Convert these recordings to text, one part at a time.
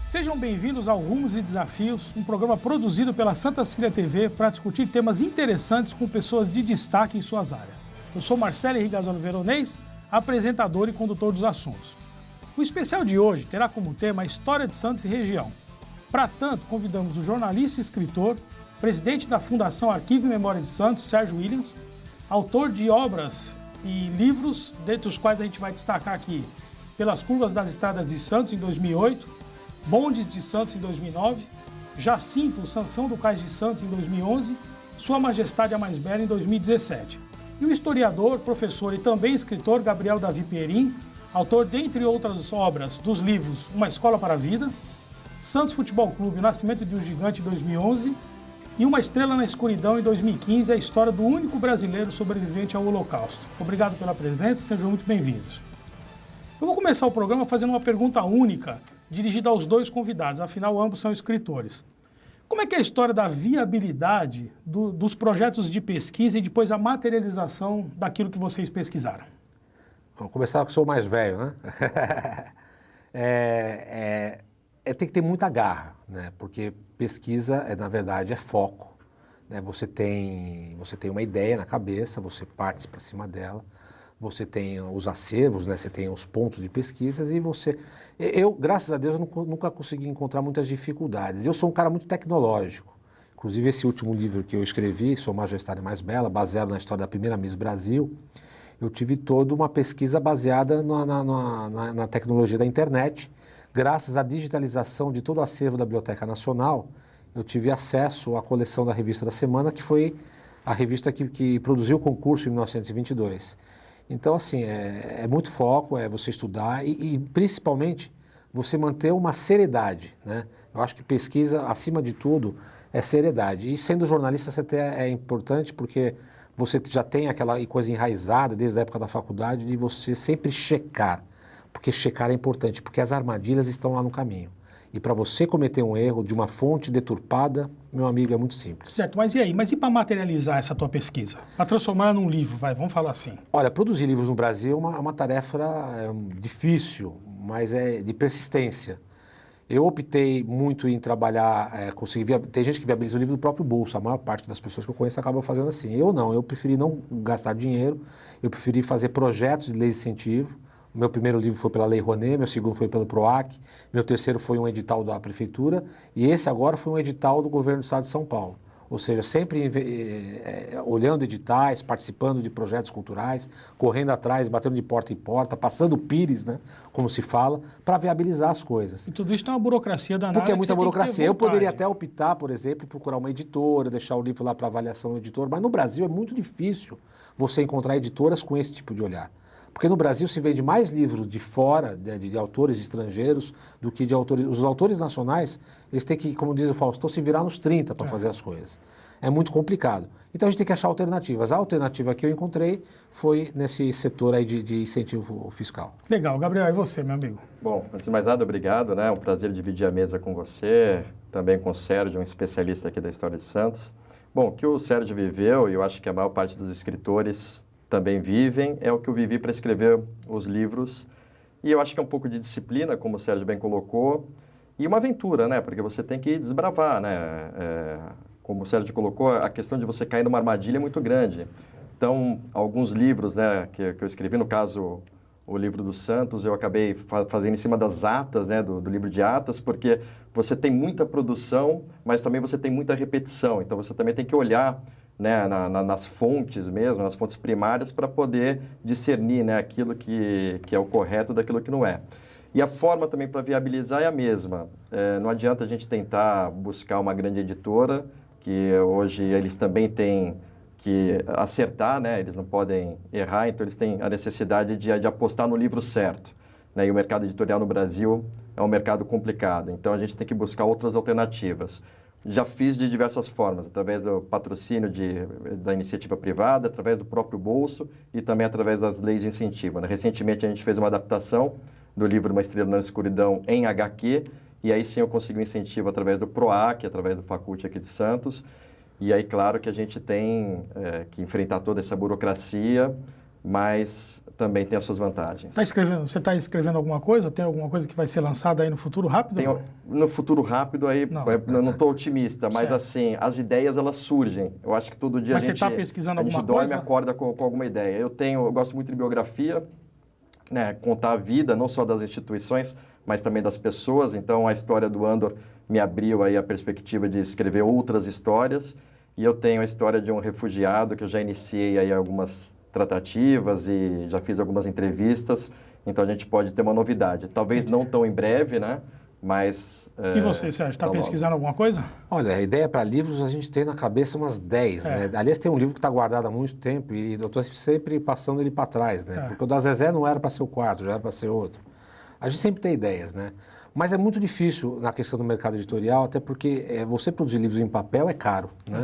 Sejam bem-vindos ao Rumos e Desafios, um programa produzido pela Santa Cecília TV para discutir temas interessantes com pessoas de destaque em suas áreas. Eu sou Marcelo Henrique Veronês, apresentador e condutor dos assuntos. O especial de hoje terá como tema a história de Santos e região. Para tanto, convidamos o jornalista e escritor, presidente da Fundação Arquivo e Memória de Santos, Sérgio Williams, autor de obras e livros, dentre os quais a gente vai destacar aqui Pelas Curvas das Estradas de Santos, em 2008, Bondes de Santos, em 2009, Jacinto, Sansão do Cais de Santos, em 2011, Sua Majestade a Mais Bela, em 2017. E o historiador, professor e também escritor Gabriel Davi Pierin, autor, dentre outras obras, dos livros Uma Escola para a Vida, Santos Futebol Clube, O Nascimento de um Gigante, em 2011, e Uma Estrela na Escuridão, em 2015, a história do único brasileiro sobrevivente ao Holocausto. Obrigado pela presença, sejam muito bem-vindos. Eu vou começar o programa fazendo uma pergunta única, dirigida aos dois convidados, afinal ambos são escritores. Como é que é a história da viabilidade dos projetos de pesquisa e depois a materialização daquilo que vocês pesquisaram? Vamos começar que sou o mais velho, né? Tem que ter muita garra, né? Porque pesquisa, na verdade, é foco, né? Você tem uma ideia na cabeça, você parte para cima dela, você tem os acervos, né? Você tem os pontos de pesquisas e eu, graças a Deus, nunca consegui encontrar muitas dificuldades. Eu sou um cara muito tecnológico. Inclusive, esse último livro que eu escrevi, Sua Majestade Mais Bela, baseado na história da primeira Miss Brasil, eu tive toda uma pesquisa baseada na tecnologia da internet. Graças à digitalização de todo o acervo da Biblioteca Nacional, eu tive acesso à coleção da Revista da Semana, que foi a revista que produziu o concurso em 1922. Então, assim, é muito foco, é você estudar e principalmente, você manter uma seriedade, né? Eu acho que pesquisa, acima de tudo, é seriedade. E sendo jornalista, você é importante porque você já tem aquela coisa enraizada desde a época da faculdade de você sempre checar. Porque checar é importante, porque as armadilhas estão lá no caminho. E para você cometer um erro de uma fonte deturpada, meu amigo, é muito simples. Certo, mas e aí? Mas e para materializar essa tua pesquisa? Para transformar num livro, vamos falar assim. Olha, produzir livros no Brasil é uma tarefa difícil, mas é de persistência. Eu optei muito em trabalhar, tem gente que viabiliza o livro do próprio bolso, a maior parte das pessoas que eu conheço acabam fazendo assim. Eu não, eu preferi não gastar dinheiro, eu preferi fazer projetos de lei de incentivo. O meu primeiro livro foi pela Lei Rouanet, meu segundo foi pelo PROAC, meu terceiro foi um edital da Prefeitura e esse agora foi um edital do Governo do Estado de São Paulo. Ou seja, sempre olhando editais, participando de projetos culturais, correndo atrás, batendo de porta em porta, passando pires, né, como se fala, para viabilizar as coisas. E tudo isso tem uma burocracia danada. Porque é muita burocracia. Eu poderia até optar, por exemplo, procurar uma editora, deixar o livro lá para avaliação do editor, mas no Brasil é muito difícil você encontrar editoras com esse tipo de olhar. Porque no Brasil se vende mais livros de fora, de autores estrangeiros, do que de autores... Os autores nacionais, eles têm que, como diz o Faustão, se virar nos 30 para fazer as coisas. É muito complicado. Então a gente tem que achar alternativas. A alternativa que eu encontrei foi nesse setor aí de incentivo fiscal. Legal. Gabriel, e você, meu amigo? Bom, antes de mais nada, obrigado, né? É um prazer dividir a mesa com você, também com o Sérgio, um especialista aqui da história de Santos. Bom, o que o Sérgio viveu, e eu acho que a maior parte dos escritores também vivem, é o que eu vivi para escrever os livros. E eu acho que é um pouco de disciplina, como o Sérgio bem colocou, e uma aventura, né? Porque você tem que desbravar, né? Como o Sérgio colocou, a questão de você cair numa armadilha é muito grande. Então, alguns livros, né, que eu escrevi, no caso, o livro do Santos, eu acabei fazendo em cima das atas, né, do livro de atas, porque você tem muita produção, mas também você tem muita repetição. Então, você também tem que olhar, né, nas fontes mesmo, nas fontes primárias, para poder discernir, né, aquilo que é o correto daquilo que não é. E a forma também para viabilizar é a mesma. Não adianta a gente tentar buscar uma grande editora, que hoje eles também têm que acertar, né, eles não podem errar, então eles têm a necessidade de apostar no livro certo. Né, e o mercado editorial no Brasil é um mercado complicado, então a gente tem que buscar outras alternativas. Já fiz de diversas formas, através do patrocínio da iniciativa privada, através do próprio bolso e também através das leis de incentivo. Né? Recentemente a gente fez uma adaptação do livro Uma Estrela na Escuridão em HQ, e aí sim eu consegui um incentivo através do PROAC, através do Faculte aqui de Santos. E aí, claro que a gente tem que enfrentar toda essa burocracia, mas também tem as suas vantagens. Você está escrevendo alguma coisa? Tem alguma coisa que vai ser lançada aí no futuro rápido? No futuro rápido, aí não estou otimista, mas certo. assim, as ideias elas surgem. Eu acho que todo dia mas a gente, você está pesquisando alguma dorme coisa? e acorda com alguma ideia. Eu gosto muito de biografia, né, contar a vida, não só das instituições, mas também das pessoas. Então, a história do Andor me abriu aí a perspectiva de escrever outras histórias. E eu tenho a história de um refugiado que eu já iniciei aí algumas tratativas e já fiz algumas entrevistas. Então, a gente pode ter uma novidade. Talvez não tão em breve, né? Mas... E você, Sérgio, está pesquisando alguma coisa? Olha, a ideia para livros a gente tem na cabeça umas 10, né? Aliás, tem um livro que está guardado há muito tempo e eu estou sempre passando ele para trás, né? Porque o da Zezé não era para ser o quarto, já era para ser outro. A gente sempre tem ideias, né? Mas é muito difícil na questão do mercado editorial, até porque você produzir livros em papel é caro, né?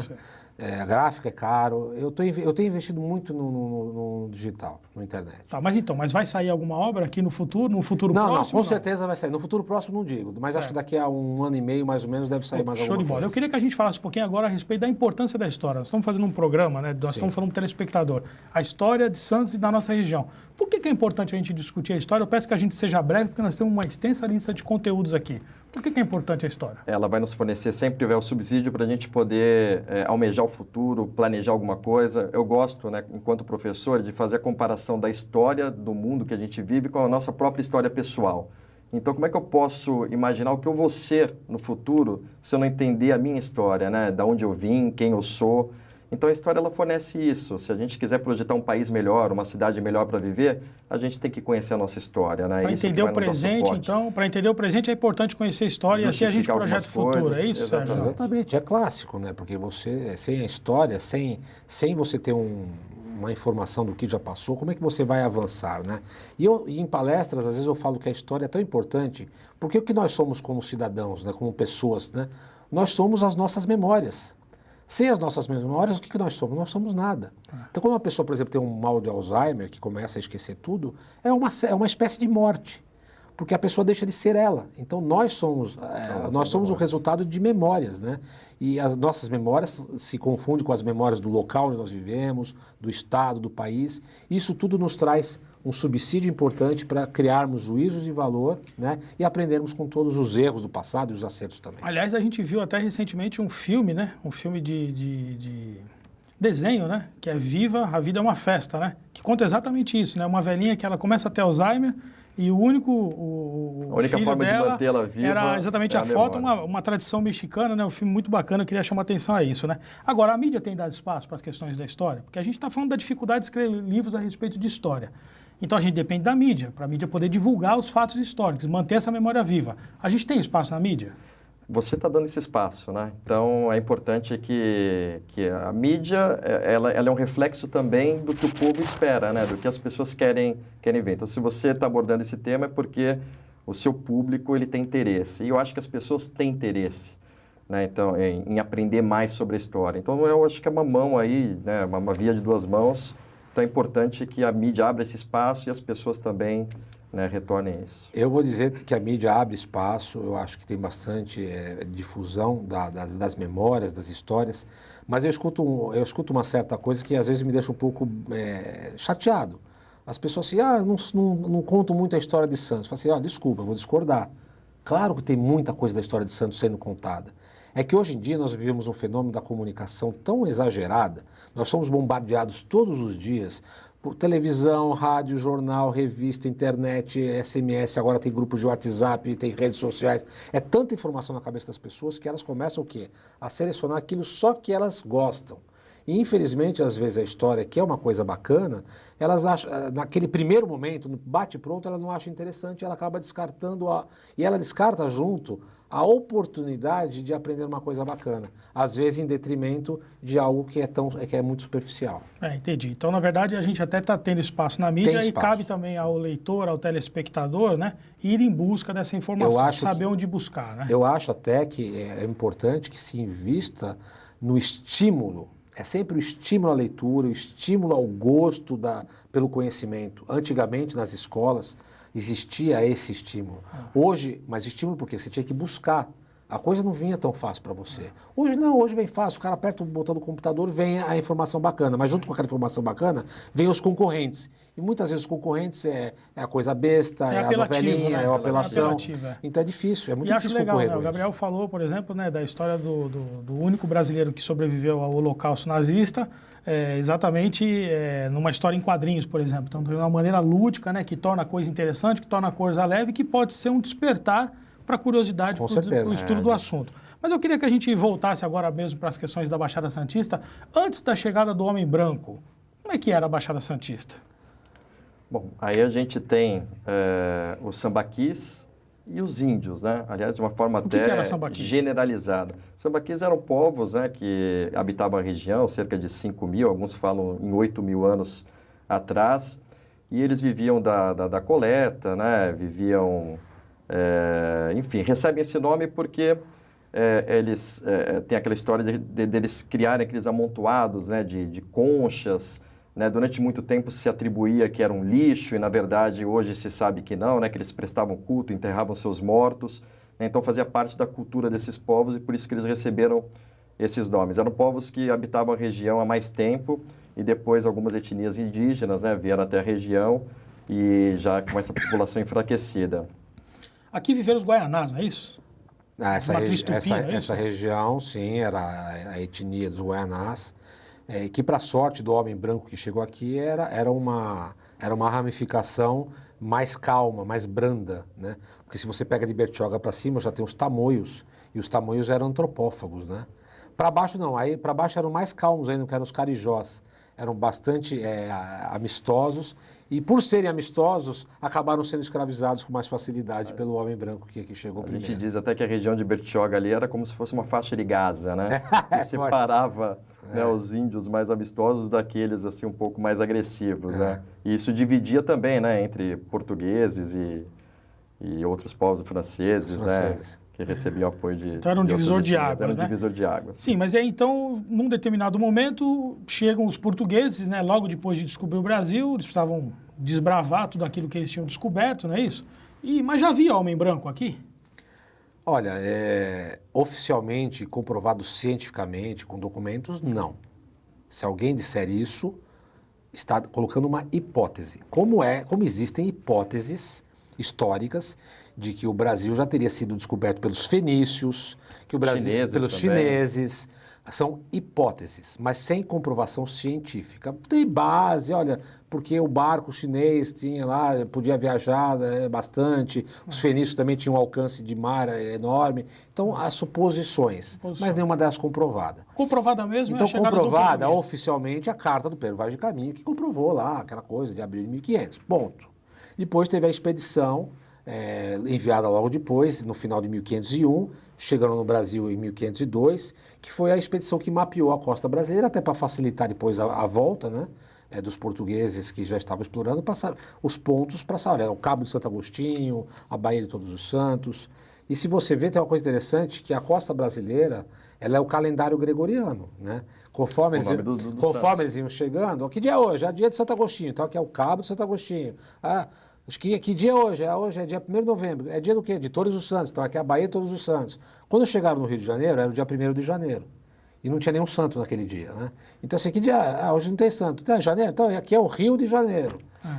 A gráfica é caro. Eu tenho investido muito no digital, na internet. Tá, mas vai sair alguma obra aqui no futuro próximo? Não, com certeza vai sair. No futuro próximo não digo, mas acho que daqui a 1 ano e meio, mais ou menos, deve sair mais alguma coisa. Show de bola. Eu queria que a gente falasse um pouquinho agora a respeito da importância da história. Nós estamos fazendo um programa, né? Nós estamos falando para o telespectador. A história de Santos e da nossa região. Por que é importante a gente discutir a história? Eu peço que a gente seja breve, porque nós temos uma extensa lista de conteúdos aqui. Por que é importante a história? Ela vai nos fornecer sempre o subsídio para a gente poder almejar o futuro, planejar alguma coisa. Eu gosto, né, enquanto professor, de fazer a comparação da história do mundo que a gente vive com a nossa própria história pessoal. Então, como é que eu posso imaginar o que eu vou ser no futuro se eu não entender a minha história, né? Da onde eu vim, quem eu sou. Então, a história ela fornece isso. Se a gente quiser projetar um país melhor, uma cidade melhor para viver, a gente tem que conhecer a nossa história, né? Para entender o presente, então, para entender o presente é importante conhecer a história e assim a gente projeta o futuro. É isso, Sérgio? Exatamente, é clássico, né? Porque você, sem a história, sem você ter uma informação do que já passou, como é que você vai avançar, né? E em palestras, às vezes eu falo que a história é tão importante, porque o que nós somos como cidadãos, né? Como pessoas, né? Nós somos as nossas memórias. Sem as nossas memórias, o que nós somos? Nós somos nada. Então, quando uma pessoa, por exemplo, tem um mal de Alzheimer, que começa a esquecer tudo, é uma espécie de morte, porque a pessoa deixa de ser ela. Então, nós somos o resultado de memórias, né? E as nossas memórias se confundem com as memórias do local onde nós vivemos, do estado, do país. Isso tudo nos traz um subsídio importante para criarmos juízos de valor, né? E aprendermos com todos os erros do passado e os acertos também. Aliás, a gente viu até recentemente um filme, né? Um filme de desenho, né? Que é Viva, a Vida é uma Festa, né? Que conta exatamente isso, né? Uma velhinha que ela começa a ter Alzheimer e a única forma dela de mantê-la viva era exatamente a foto, uma tradição mexicana, né? Um filme muito bacana, eu queria chamar atenção a isso, né? Agora, a mídia tem dado espaço para as questões da história? Porque a gente está falando da dificuldade de escrever livros a respeito de história. Então, a gente depende da mídia, para a mídia poder divulgar os fatos históricos, manter essa memória viva. A gente tem espaço na mídia? Você está dando esse espaço, né? Então, é importante que a mídia, ela é um reflexo também do que o povo espera, né? Do que as pessoas querem ver. Então, se você está abordando esse tema, é porque o seu público ele tem interesse. E eu acho que as pessoas têm interesse, né? Então, em aprender mais sobre a história. Então, eu acho que é uma mão aí, né? Uma via de duas mãos. Então, é importante que a mídia abra esse espaço e as pessoas também, né, retornem isso. Eu vou dizer que a mídia abre espaço, eu acho que tem bastante difusão das memórias, das histórias, mas eu escuto uma certa coisa que às vezes me deixa um pouco chateado. As pessoas assim, não conto muito a história de Santos. Eu falo assim, desculpa, eu vou discordar. Claro que tem muita coisa da história de Santos sendo contada. É que hoje em dia nós vivemos um fenômeno da comunicação tão exagerada, nós somos bombardeados todos os dias por televisão, rádio, jornal, revista, internet, SMS, agora tem grupos de WhatsApp, tem redes sociais. É tanta informação na cabeça das pessoas que elas começam o quê? A selecionar aquilo só que elas gostam. E, infelizmente, às vezes a história, que é uma coisa bacana, elas acham, naquele primeiro momento, no bate-pronto, ela não acha interessante, ela acaba descartando, e ela descarta junto a oportunidade de aprender uma coisa bacana, às vezes em detrimento de algo que é muito superficial. Entendi. Então, na verdade, a gente até está tendo espaço na mídia e cabe também ao leitor, ao telespectador, né, ir em busca dessa informação, saber onde buscar, né? Eu acho até que é importante que se invista no estímulo. É sempre o estímulo à leitura, o estímulo ao gosto pelo conhecimento. Antigamente, nas escolas, existia esse estímulo. Hoje, mas estímulo por quê? Você tinha que buscar. A coisa não vinha tão fácil para você. Hoje não, hoje vem fácil. O cara aperta o botão do computador, vem a informação bacana. Mas junto com aquela informação bacana, vem os concorrentes. E muitas vezes os concorrentes é a coisa besta, é a novelinha, é a apelação. Então é difícil, é muito difícil acho legal, concorrer. Né? O Gabriel falou, por exemplo, né, da história do único brasileiro que sobreviveu ao Holocausto nazista, exatamente numa história em quadrinhos, por exemplo. Então, de uma maneira lúdica, né, que torna a coisa interessante, que torna a coisa leve, que pode ser um despertar para a curiosidade, para o estudo do assunto. Mas eu queria que a gente voltasse agora mesmo para as questões da Baixada Santista. Antes da chegada do homem branco, como é que era a Baixada Santista? Bom, aí a gente tem os sambaquis e os índios, né? Aliás, de uma forma até generalizada. Sambaquis eram povos, né, que habitavam a região, cerca de 5 mil, alguns falam em 8 mil anos atrás, e eles viviam da coleta, né? Viviam... enfim, recebem esse nome porque eles têm aquela história deles criarem aqueles amontoados, né, de conchas, né? Durante muito tempo se atribuía que era um lixo e, na verdade, hoje se sabe que não, né, que eles prestavam culto, enterravam seus mortos, né? Então fazia parte da cultura desses povos e por isso que eles receberam esses nomes. Eram povos que habitavam a região há mais tempo e depois algumas etnias indígenas, né, vieram até a região e já com essa população enfraquecida. Aqui viveram os Guaianás, não é isso? Essa região, sim, era a etnia dos Guaianás, que para a sorte do homem branco que chegou aqui era uma ramificação mais calma, mais branda, né? Porque se você pega de Bertioga para cima já tem os tamoios, e os tamoios eram antropófagos, né? Para baixo não, aí para baixo eram mais calmos ainda, que eram os carijós. Eram bastante amistosos e, por serem amistosos, acabaram sendo escravizados com mais facilidade pelo homem branco que aqui chegou primeiro. A gente diz até que a região de Bertioga ali era como se fosse uma faixa de Gaza, né? Que separava né, os índios mais amistosos daqueles assim um pouco mais agressivos, né? E isso dividia também, né, entre portugueses e outros povos franceses, né? Que recebiam apoio de... Então era um divisor de águas, Era um divisor de águas. Sim, mas aí então, num determinado momento, chegam os portugueses, né? Logo depois de descobrir o Brasil, eles precisavam desbravar tudo aquilo que eles tinham descoberto, não é isso? Mas já havia homem branco aqui? Olha, oficialmente, comprovado cientificamente, com documentos, não. Se alguém disser isso, está colocando uma hipótese. Como existem hipóteses históricas de que o Brasil já teria sido descoberto pelos fenícios, que o Brasil pelos chineses. São hipóteses, mas sem comprovação científica. Tem base, olha, porque o barco chinês tinha lá, podia viajar bastante, os fenícios também tinham um alcance de mar enorme. Então, há suposições, mas nenhuma delas comprovada. Comprovada mesmo? Então, comprovada oficialmente a carta do Pedro Vaz de Caminha, que comprovou lá aquela coisa de abril de 1500, ponto. Depois teve a expedição enviada logo depois, no final de 1501, chegando no Brasil em 1502, que foi a expedição que mapeou a costa brasileira, até para facilitar depois a volta, né, dos portugueses que já estavam explorando, passar os pontos para saber, o Cabo de Santo Agostinho, a Baía de Todos os Santos. E se você vê, tem uma coisa interessante, que a costa brasileira, ela é o calendário gregoriano, né? Conforme eles iam chegando, que dia é hoje? É dia de Santo Agostinho, então aqui é o Cabo de Santo Agostinho. Acho que dia é hoje? Hoje é dia 1º de novembro. É dia do quê? De Todos os Santos. Então aqui é a Baía de Todos os Santos. Quando chegaram no Rio de Janeiro, era o dia 1º de janeiro. E não tinha nenhum santo naquele dia, né? Então assim, que dia? Hoje não tem santo. Então é janeiro? Então aqui é o Rio de Janeiro.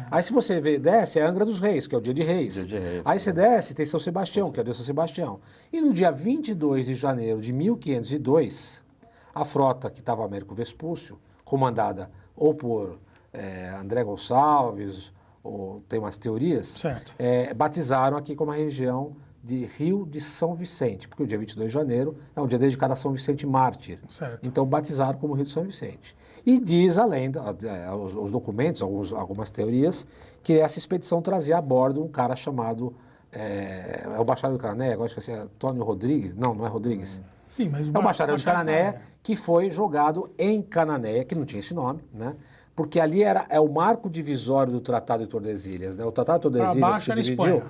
Aí se você desce, é Angra dos Reis, que é o dia de Reis. Aí você desce, tem São Sebastião, que é o dia de São Sebastião. E no dia 22 de janeiro de 1502, a frota que estava Américo Vespúcio, comandada ou por André Gonçalves, ou tem umas teorias, batizaram aqui como a região de Rio de São Vicente, porque o dia 22 de janeiro é um dia dedicado a São Vicente Mártir. Então batizaram como Rio de São Vicente. E diz a lenda, os documentos, algumas teorias, que essa expedição trazia a bordo um cara chamado, o bacharel de Cananéia, agora acho que é Antônio Rodrigues, não é Rodrigues. Sim, mas é o bacharel de Cananéia, que foi jogado em Cananéia, que não tinha esse nome, né? Porque ali é o marco divisório do Tratado de Tordesilhas, né? O Tratado de Tordesilhas se dividiu,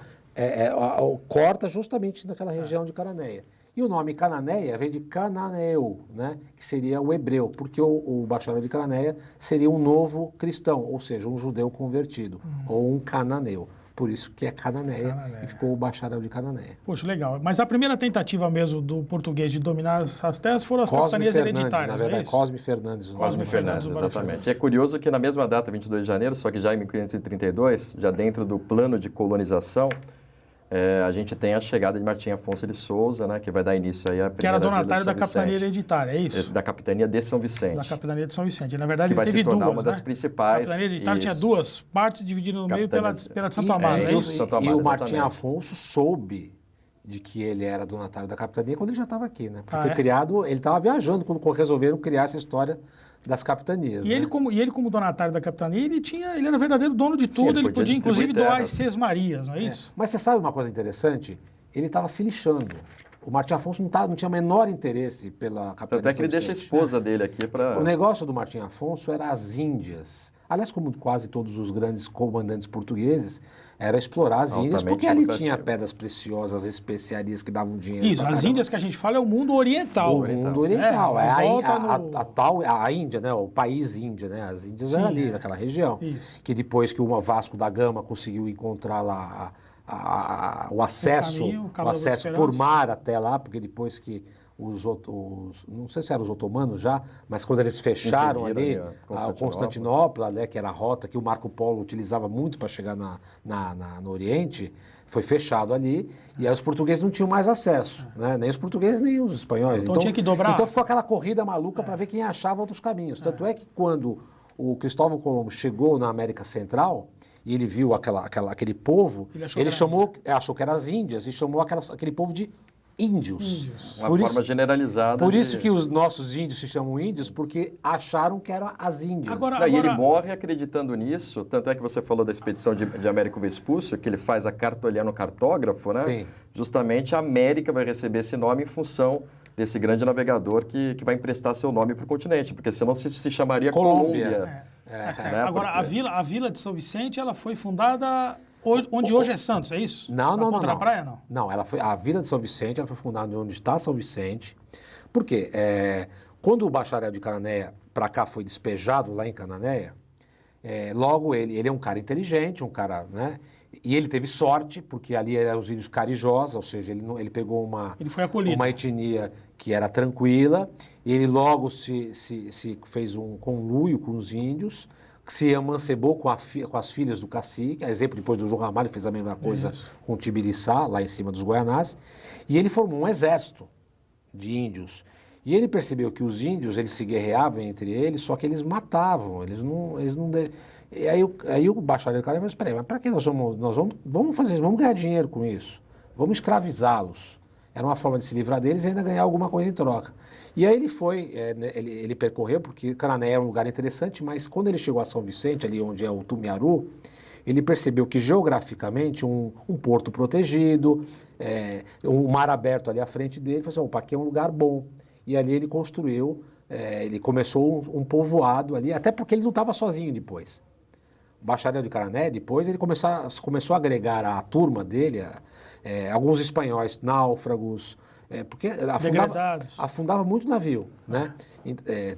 corta justamente naquela região de Cananéia. E o nome Cananéia vem de Cananeu, né? Que seria o hebreu, porque o bacharel de Cananéia seria um novo cristão, ou seja, um judeu convertido, ou um cananeu. por isso que é Cananéia, Cananéia. e ficou o bacharel de Cananéia. Poxa, legal. Mas a primeira tentativa mesmo do português de dominar essas terras foram as Cosme capitanias Fernandes, hereditárias, na não é verdade, isso? Cosme Fernandes. o nome Cosme do Fernandes, Fernandes. o Barão Exatamente. E é curioso que na mesma data, 22 de janeiro, só que já em 1532, já dentro do plano de colonização, a gente tem a chegada de Martim Afonso de Souza, né, que vai dar início aí à Que era primeira vila de donatário São da capitania Vicente. hereditária, é isso? Da capitania de São Da Vicente, capitania de São Vicente. Na verdade, que ele vai teve se tornar duas, uma das né? A principais. capitania hereditária tinha Isso. duas partes divididas no meio pela de Santo Amaro, é é isso. isso? Santo E Amaro, o Martim exatamente. Afonso soube de que ele era donatário da capitania quando ele já estava aqui, né? Porque Ah, foi é? criado, ele estava viajando quando resolveram criar essa história das capitanias. E né? ele como donatário da capitania, ele era verdadeiro dono de tudo, ele ele podia podia inclusive distribuir doar terras. as Sesmarias, não é isso? Mas você sabe uma coisa interessante? Ele estava se lixando. O Martim Afonso não tinha o menor interesse pela capitania Tanto é de que ele São deixa a Vicente. esposa dele aqui para... O negócio do Martim Afonso era as Índias. Aliás, como quase todos os grandes comandantes portugueses, era explorar as Índias, Altamente porque ali lucrativo. tinha pedras preciosas, especiarias que davam dinheiro. Isso, pra as caramba. Índias que a gente fala é o mundo oriental. O mundo oriental. É, É, volta no- a Índia, né? O país Índia, né? As Índias Sim, eram ali, é. naquela região. Isso. Que depois que o Vasco da Gama conseguiu encontrar lá o acesso, caminho, o Cabo o da acesso Esperança. por mar até lá, porque depois que não sei se eram os otomanos já, mas quando eles fecharam Impediram ali ali a Constantinopla, né, que era a rota que o Marco Polo utilizava muito para chegar no Oriente, foi fechado ali, e aí os portugueses não tinham mais acesso, né? Nem os portugueses, nem os espanhóis. Então tinha que dobrar. Então ficou aquela corrida maluca para ver quem achava outros caminhos. Tanto é que quando o Cristóvão Colombo chegou na América Central e ele viu aquele povo, Ele achou ele que era achou que eram as Índias e chamou aquele povo de índios. Uma Por forma isso- generalizada. Por de- isso que os nossos índios se chamam índios, porque acharam que eram as Índias. Agora- Não, e ele morre acreditando nisso, tanto é que você falou da expedição de Américo Vespúcio, que ele faz a cartoliano cartógrafo, né? Sim. Justamente a América vai receber esse nome em função desse grande navegador que vai emprestar seu nome para o continente, porque senão se chamaria Colômbia. Colômbia. É certo. né, Agora, porque- a vila de São Vicente, ela foi fundada onde hoje é Santos, é isso? Não, Na não, ponta não. da praia, não? Não, a Vila de São Vicente, ela foi fundada onde está São Vicente. Por quê? Quando o bacharel de Cananéia para cá foi despejado lá em Cananéia, logo ele é um cara inteligente, um cara, né? E ele teve sorte, porque ali eram os índios carijós, ou seja, ele pegou Ele foi acolhido. uma etnia que era tranquila, e ele logo se fez um conluio com os índios, que se emancebou com as filhas do cacique, a exemplo depois do João Ramalho, fez a mesma coisa Isso. com o Tibiriçá, lá em cima dos Guianás, e ele formou um exército de índios. E ele percebeu que os índios, eles se guerreavam entre eles, só que eles matavam, E aí o bacharel falou, mas espera aí, mas para que nós vamos fazer isso, vamos ganhar dinheiro com isso, vamos escravizá-los. Era uma forma de se livrar deles e ainda ganhar alguma coisa em troca. E aí ele foi, ele percorreu, porque Cananéia é um lugar interessante, mas quando ele chegou a São Vicente, ali onde é o Tumiaru, ele percebeu que geograficamente um porto protegido, um mar aberto ali à frente dele, ele falou assim, opa, aqui é um lugar bom. E ali ele construiu, ele começou um povoado ali, até porque ele não estava sozinho depois. O bacharel de Cananéia, depois, ele começou a agregar à turma dele, alguns espanhóis náufragos, porque Degradados. afundava muito navio, né,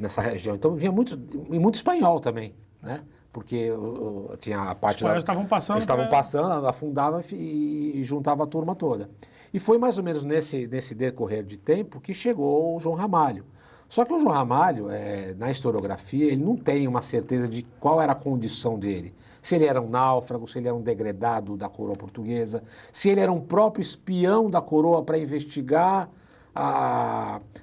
nessa região. Então vinha muito espanhol também, né, porque tinha a parte espanhóis estavam passando eles estavam pra- passando, afundava e juntava a turma toda. E foi mais ou menos nesse decorrer de tempo que chegou o João Ramalho. Só que o João Ramalho, na historiografia, ele não tem uma certeza de qual era a condição dele. Se ele era um náufrago, se ele era um degredado da coroa portuguesa, se ele era um próprio espião da coroa para investigar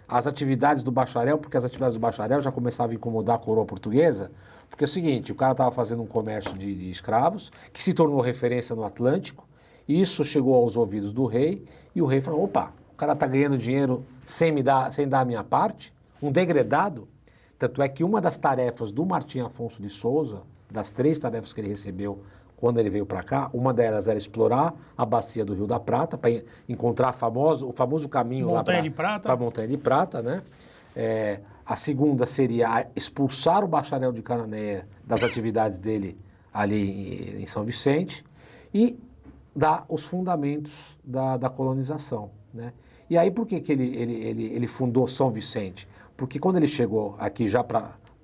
as atividades do bacharel, porque as atividades do bacharel já começavam a incomodar a coroa portuguesa. Porque é o seguinte, o cara estava fazendo um comércio de escravos, que se tornou referência no Atlântico, e isso chegou aos ouvidos do rei, e o rei falou, opa, o cara está ganhando dinheiro sem dar a minha parte, um degredado. Tanto é que uma das tarefas do Martim Afonso de Souza, das 3 tarefas que ele recebeu quando ele veio para cá, uma delas era explorar a bacia do Rio da Prata, para encontrar o famoso caminho Montanha lá de Prata. para a Montanha de Prata, né? A segunda seria expulsar o bacharel de Cananéia das atividades dele ali em São Vicente e dar os fundamentos da colonização, né? E aí por que ele fundou São Vicente? Porque quando ele chegou aqui já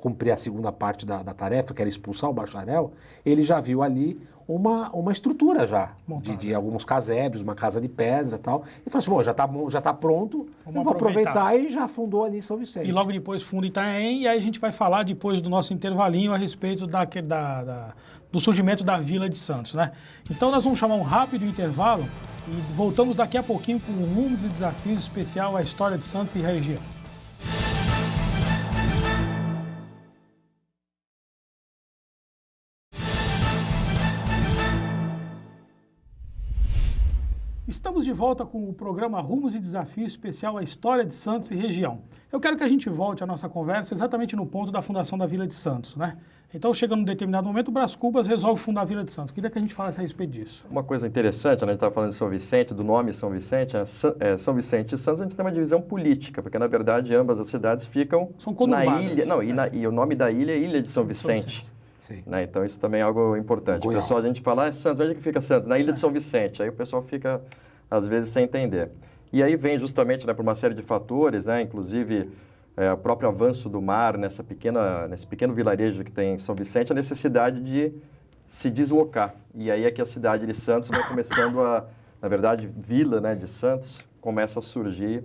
cumprir a segunda parte da tarefa, que era expulsar o bacharel, ele já viu ali uma estrutura já, de alguns casebres, uma casa de pedra e tal. E falou assim, bom, já tá pronto, eu vou aproveitar e já fundou ali São Vicente. E logo depois funda Itanhaém, e aí a gente vai falar depois do nosso intervalinho a respeito do surgimento da Vila de Santos, né? Então nós vamos chamar um rápido intervalo e voltamos daqui a pouquinho com o Rumos e Desafios especial à história de Santos e região. Estamos de volta com o programa Rumos e Desafios especial à história de Santos e região. Eu quero que a gente volte a nossa conversa exatamente no ponto da fundação da Vila de Santos, né? Então, chegando num determinado momento, o Brás Cubas resolve fundar a Vila de Santos. Queria que a gente falasse a respeito disso. Uma coisa interessante, né? A gente estava falando de São Vicente, do nome São Vicente, São Vicente e Santos, a gente tem uma divisão política, porque, na verdade, ambas as cidades ficam na ilha. Não, e o nome da ilha é Ilha de São Vicente. Né? Então, isso também é algo importante. O pessoal, a gente fala, Santos, onde é que fica Santos? Na Ilha de São Vicente. Aí o pessoal fica, às vezes, sem entender. E aí vem justamente, né, por uma série de fatores, né, inclusive o próprio avanço do mar nesse pequeno vilarejo que tem em São Vicente, a necessidade de se deslocar. E aí é que a cidade de Santos vai começando na verdade, Vila, né, de Santos começa a surgir,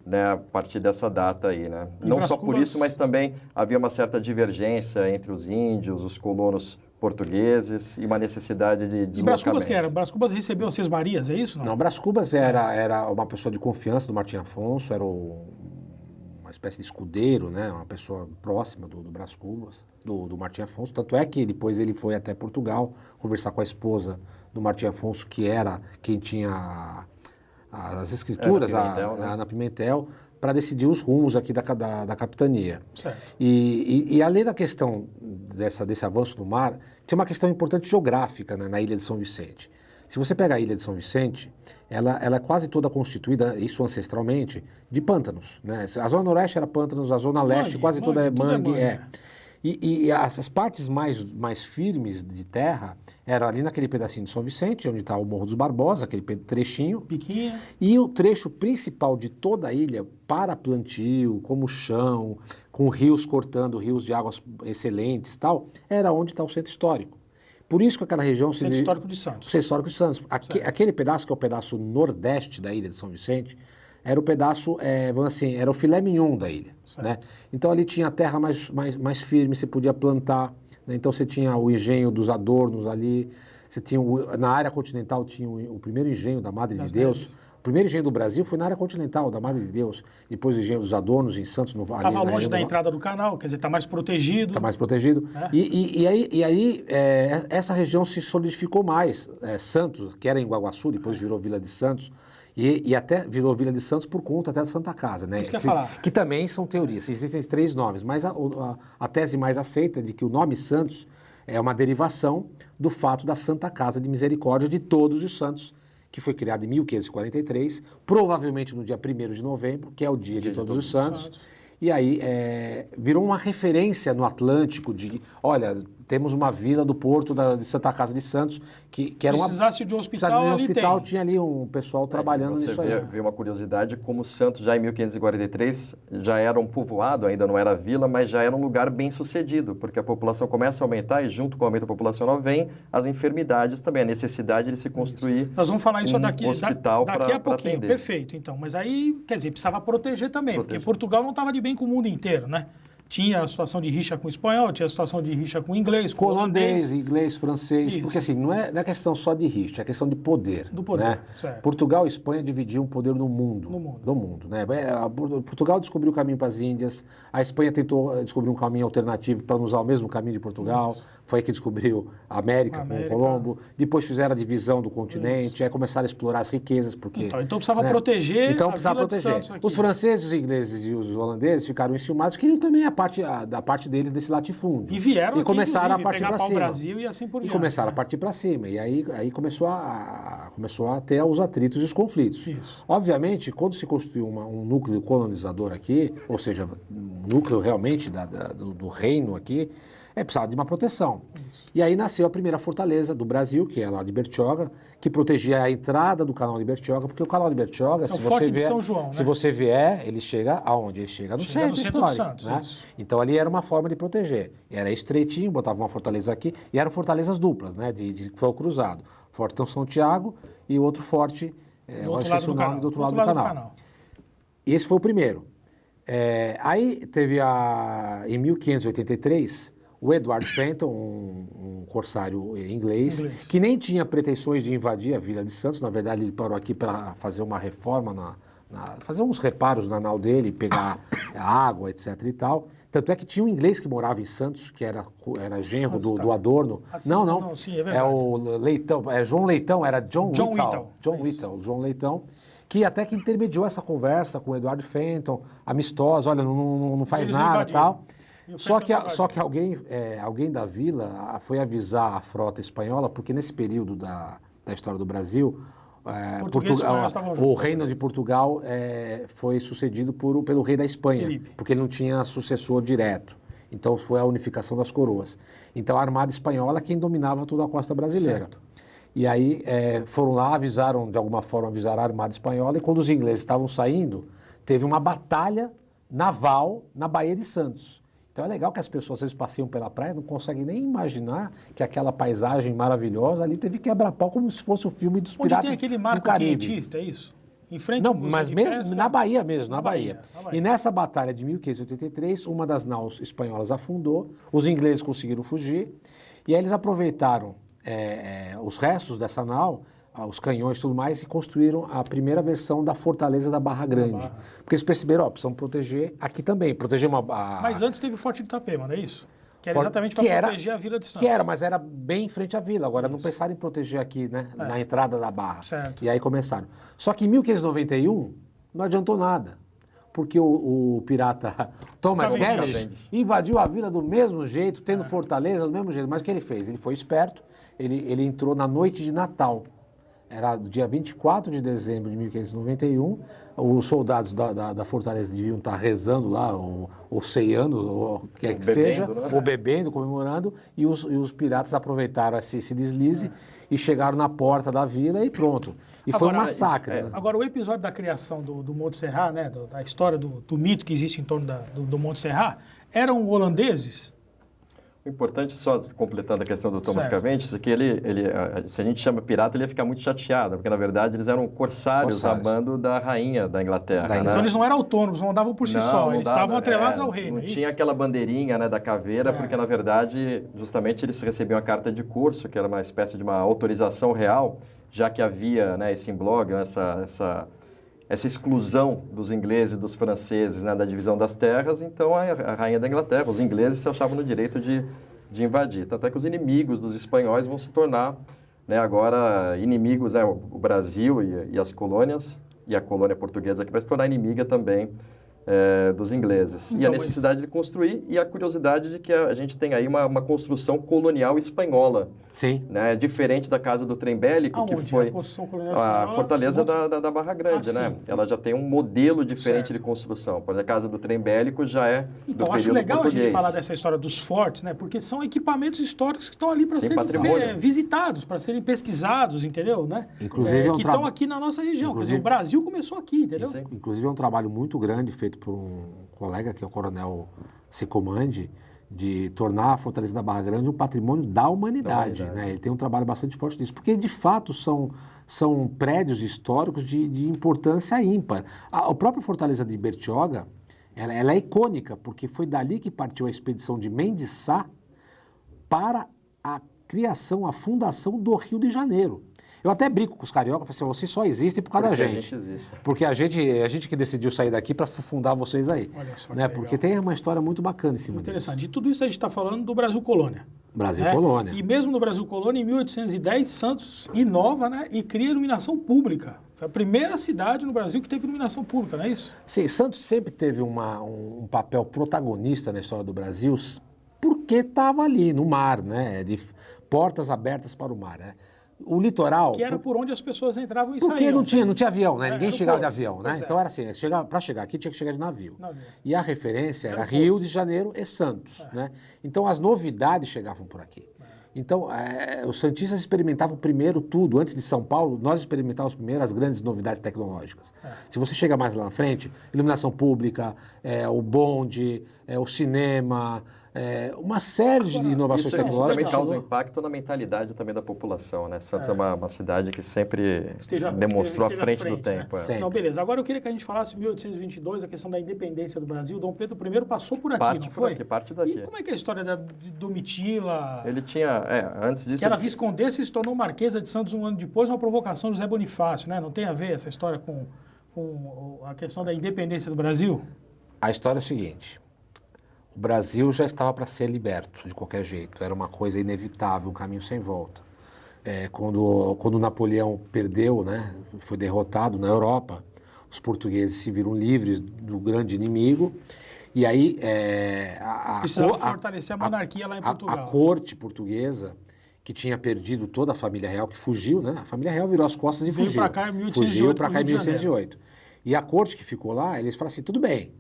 né, a partir dessa data aí, né? Não só por isso, mas também havia uma certa divergência entre os índios, os colonos portugueses e uma necessidade de deslocamento. E Brás Cubas que era? Brás Cubas recebeu as Sesmarias, é isso? Não, Brás Cubas era uma pessoa de confiança do Martim Afonso, era uma espécie de escudeiro, né, uma pessoa próxima do Brás Cubas, do Martim Afonso. Tanto é que depois ele foi até Portugal conversar com a esposa do Martim Afonso, que era quem tinha as escrituras, na Pimentel, para decidir os rumos aqui da capitania. Certo. E além da questão desse avanço do mar, tem uma questão importante geográfica, né, na Ilha de São Vicente. Se você pega a Ilha de São Vicente, ela é quase toda constituída, isso ancestralmente, de pântanos, né? A zona noroeste era pântanos, a zona leste quase toda é mangue. E essas partes mais firmes de terra eram ali naquele pedacinho de São Vicente, onde está o Morro dos Barbosa, aquele trechinho. Piquinha. E o trecho principal de toda a ilha, para plantio, como chão, com rios cortando, rios de águas excelentes e tal, era onde está o centro histórico. Por isso que aquela região... Centro histórico de Santos. Centro histórico de Santos. Aquele pedaço, que é o pedaço nordeste da ilha de São Vicente, era o pedaço, vamos assim, era o filé mignon da ilha, né? Então ali tinha a terra mais firme, você podia plantar, né? Então você tinha o engenho dos Adornos ali, você tinha na área continental tinha o primeiro engenho da Madre de Deus. O primeiro engenho do Brasil foi na área continental, da Madre de Deus. Depois o engenho dos Adornos, em Santos. Estava longe da entrada do canal, quer dizer, está mais protegido. Está mais protegido. E aí essa região se solidificou mais. Santos, que era em Guaguaçu, depois virou Vila de Santos. E até virou Vila de Santos por conta até da Santa Casa, né? Isso que eu ia falar. Que também são teorias. Existem 3 nomes, mas a tese mais aceita é de que o nome Santos é uma derivação do fato da Santa Casa de Misericórdia de Todos os Santos, que foi criada em 1543, provavelmente no dia 1º de novembro, que é o dia de Todos os Santos. E aí virou uma referência no Atlântico de, olha, temos uma vila do porto de Santa Casa de Santos, que era uma... Precisasse de um hospital, tinha ali um pessoal trabalhando nisso aí. Você vê uma curiosidade, como Santos já em 1543 já era um povoado, ainda não era vila, mas já era um lugar bem sucedido, porque a população começa a aumentar e junto com o aumento populacional vem as enfermidades também, a necessidade de se construir Nós vamos falar isso hospital daqui a pouquinho, atender. Perfeito, então. Mas aí, quer dizer, precisava proteger também, porque Portugal não estava de bem com o mundo inteiro, né? Tinha a situação de rixa com o espanhol, tinha a situação de rixa com o inglês, com o holandês. Inglês, francês, porque assim, não é questão só de rixa, é questão de poder. Do poder, né? certo. Portugal e Espanha dividiam o poder no mundo. No mundo, né? Portugal descobriu o caminho para as Índias, a Espanha tentou descobrir um caminho alternativo para não usar o mesmo caminho de Portugal. Isso. Foi aí que descobriu a América com o Colombo. Depois fizeram a divisão do continente, aí começaram a explorar as riquezas, porque... Então precisava proteger a Vila de Santos aqui. Os franceses, os ingleses e os holandeses ficaram enciumados, queriam também da parte deles desse latifúndio. E vieram e começaram a partir para cima. Brasil e assim por diante. E começaram a partir para cima. E aí começou a ter os atritos e os conflitos. Isso. Obviamente, quando se construiu um núcleo colonizador aqui, ou seja, um núcleo realmente do reino aqui, Precisava de uma proteção. E aí nasceu a primeira fortaleza do Brasil, que é lá de Bertioga, que protegia a entrada do canal de Bertioga, porque o canal de Bertioga, se você vier, São João, né? se você vier, ele chega aonde? Ele chega no centro histórico, de Santos, né? isso. Então ali era uma forma de proteger. Era estreitinho, botava uma fortaleza aqui, e eram fortalezas duplas, né? De fogo cruzado. Forte São Tiago e o outro forte, do outro lado do canal. Esse foi o primeiro. Aí teve em 1583, o Edward Fenton, um corsário inglês, que nem tinha pretensões de invadir a Vila de Santos. Na verdade, ele parou aqui para fazer uma reforma, fazer uns reparos na nau dele, pegar água, etc. e tal. Tanto é que tinha um inglês que morava em Santos, que era genro do Adorno. Não, sim, é verdade. É o Leitão, João Leitão, era John Leitão, que até que intermediou essa conversa com o Edward Fenton, amistosa, olha, não faz nada e tal. Só que alguém da vila foi avisar a frota espanhola, porque nesse período da história do Brasil, o reino de Portugal foi sucedido pelo rei da Espanha, Felipe, porque ele não tinha sucessor direto. Então foi a unificação das coroas. Então a Armada Espanhola é quem dominava toda a costa brasileira. Certo. E aí foram lá, de alguma forma avisaram a Armada Espanhola, e quando os ingleses estavam saindo, teve uma batalha naval na Baía de Santos. Então é legal que as pessoas, às vezes, passeiam pela praia, não conseguem nem imaginar que aquela paisagem maravilhosa ali teve quebra-pau, como se fosse o filme dos Piratas do Caribe. Onde tem aquele marco quinhentista, é isso? Em frente ao museu de pesca? Na Bahia mesmo, na Bahia. E nessa batalha de 1583, uma das naus espanholas afundou, os ingleses conseguiram fugir, e aí eles aproveitaram os restos dessa nau, os canhões e tudo mais, e construíram a primeira versão da Fortaleza da Barra Grande. Porque eles perceberam, precisam proteger aqui também, proteger Mas antes teve o Forte de Itapema, não é isso? Que era exatamente para proteger a Vila de Santos. Mas era bem em frente à vila. Agora não pensaram em proteger aqui, né, na entrada da Barra. Certo. E aí começaram. Só que em 1591 não adiantou nada, porque o pirata Thomas Cavendish invadiu a vila do mesmo jeito, tendo fortaleza do mesmo jeito. Mas o que ele fez? Ele foi esperto, ele entrou na noite de Natal. Era dia 24 de dezembro de 1591, os soldados da fortaleza deviam estar rezando lá, ou ceando, ou o que seja, né? Ou bebendo, comemorando, e os piratas aproveitaram esse deslize e chegaram na porta da vila e pronto. E foi um massacre. Né? Agora, o episódio da criação do Monte Serrat, né, da história do mito que existe em torno do Monte Serrat, eram holandeses? O importante, só completando a questão do Thomas Cavendish, é que se a gente chama pirata, ele ia ficar muito chateado, porque na verdade eles eram corsários a mando da rainha da Inglaterra. Né? Então eles não eram autônomos, não andavam por si só, eles estavam atrelados ao reino. Não tinha aquela bandeirinha, né, da caveira, porque na verdade, justamente eles recebiam a carta de curso, que era uma espécie de uma autorização real, já que havia, né, esse imbróglio, essa exclusão dos ingleses e dos franceses, né, da divisão das terras. Então a rainha da Inglaterra, os ingleses se achavam no direito de invadir. Tanto é que os inimigos dos espanhóis vão se tornar, né, agora inimigos, né, o Brasil e as colônias, e a colônia portuguesa que vai se tornar inimiga também dos ingleses. Então, e a necessidade de construir e a curiosidade de que a gente tem aí uma construção colonial espanhola. Sim. Né, diferente da Casa do Trem Bélico, que foi a fortaleza da Barra Grande, né? Ela já tem um modelo diferente de construção. Por exemplo, a Casa do Trem Bélico já é do período português. Então, acho legal a gente falar dessa história dos fortes, né? Porque são equipamentos históricos que estão ali para serem visitados, para serem pesquisados, entendeu? Né? Inclusive, que estão aqui na nossa região. Quer dizer, o Brasil começou aqui, entendeu? Inclusive, é um trabalho muito grande feito por um colega, que é o Coronel Secomandi, de tornar a Fortaleza da Barra Grande um patrimônio da humanidade. Né? Ele tem um trabalho bastante forte disso, porque de fato são prédios históricos de importância ímpar. A própria Fortaleza de Bertioga, ela é icônica, porque foi dali que partiu a expedição de Mendes Sá para a criação, a fundação do Rio de Janeiro. Eu até brinco com os cariocas, falo assim, vocês só existem por causa da gente. Porque a gente que decidiu sair daqui para fundar vocês aí. Olha só, né? Porque tem uma história muito bacana em cima interessante. De tudo isso a gente está falando do Brasil Colônia. Brasil Colônia. E mesmo no Brasil Colônia, em 1810, Santos inova, né, e cria iluminação pública. Foi a primeira cidade no Brasil que teve iluminação pública, não é isso? Sim, Santos sempre teve um papel protagonista na história do Brasil, porque estava ali no mar, né? De portas abertas para o mar, né? O litoral... Que era por onde as pessoas entravam e saíam. Porque não tinha avião, né? Ninguém chegava de porto. avião, né? Pois Então era assim, para chegar aqui tinha que chegar de navio. Navio. E a referência era Era o Rio de Janeiro e Santos, né? Então as novidades chegavam por aqui. Então, os santistas experimentavam primeiro tudo. Antes de São Paulo, nós experimentávamos primeiro as grandes novidades tecnológicas. Se você chega mais lá na frente, iluminação pública, o bonde, o cinema, uma série de inovações Isso tecnológicas. também causa chegou. impacto na mentalidade também da população, né? Santos é uma cidade que sempre demonstrou à frente do tempo. Né? Não, beleza. Agora eu queria que a gente falasse em 1822, a questão da independência do Brasil. Dom Pedro I passou por aqui, não foi? Parte daqui. E como é que é a história de Domitila? Ele tinha, antes disso... Que era viscondessa e se tornou marquesa de Santos um ano depois, uma provocação do José Bonifácio, né? Não tem a ver essa história com a questão da independência do Brasil? A história é o seguinte... O Brasil já estava para ser liberto, de qualquer jeito. Era uma coisa inevitável, um caminho sem volta. Quando Napoleão perdeu, né, foi derrotado na Europa, os portugueses se viram livres do grande inimigo. E aí... Precisava fortalecer a monarquia lá em Portugal. A corte portuguesa, que tinha perdido toda a família real, que fugiu, né? A família real virou as costas e fugiu. Veio para cá em 1808. Fugiu para cá em 1808. E a corte que ficou lá, eles falaram assim, tudo bem,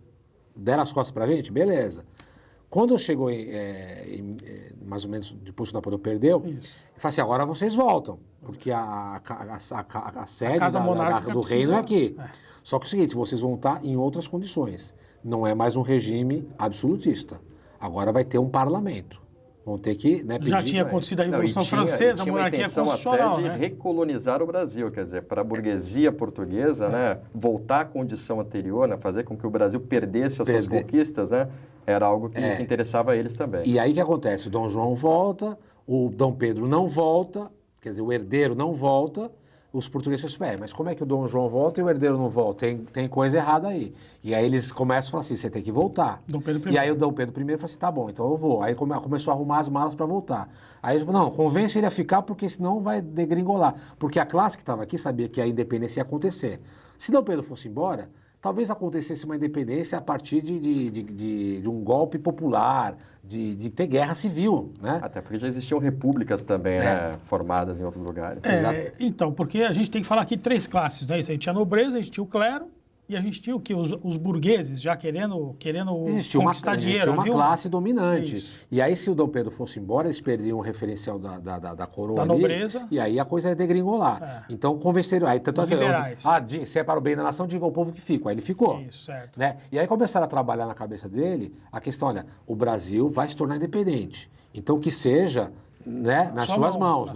deram as costas para a gente? Beleza. Quando chegou mais ou menos depois que o Napoleão perdeu, ele falou assim, agora vocês voltam, porque a sede do reino é aqui. Só que é o seguinte, vocês vão estar em outras condições. Não é mais um regime absolutista. Agora vai ter um parlamento. Vão ter que pedir... Já tinha acontecido a Revolução Francesa, a monarquia constitucional, até de recolonizar o Brasil, quer dizer, para a burguesia portuguesa, né, voltar à condição anterior, né, fazer com que o Brasil perdesse as suas conquistas, né, era algo que interessava a eles também. E aí o que acontece? O Dom João volta, o Dom Pedro não volta, quer dizer, o herdeiro não volta, os portugueses falam, mas como é que o Dom João volta e o herdeiro não volta? Tem coisa errada aí. E aí eles começam a falar assim, você tem que voltar. Dom Pedro I. E aí o Dom Pedro I falou assim, tá bom, então eu vou. Aí começou a arrumar as malas para voltar. Aí eles falaram, não, convence ele a ficar porque senão vai degringolar. Porque a classe que estava aqui sabia que a independência ia acontecer. Se Dom Pedro fosse embora, talvez acontecesse uma independência a partir de um golpe popular, de ter guerra civil, né? Até porque já existiam repúblicas também, né, formadas em outros lugares. Então, porque a gente tem que falar aqui três classes, né? A gente tinha a nobreza, a gente tinha o clero, e a gente tinha o que? Os burgueses já querendo conquistar dinheiro. Existia uma classe dominante. Isso. E aí, se o Dom Pedro fosse embora, eles perdiam o referencial da coroa da nobreza. E aí a coisa ia degringolar. Então, convenceram... Aí, tanto se é para o bem da nação, diga ao povo que fica. Aí ele ficou. Isso, certo. Né? E aí começaram a trabalhar na cabeça dele a questão, olha, o Brasil vai se tornar independente. Então, que seja... Né, nas suas mãos.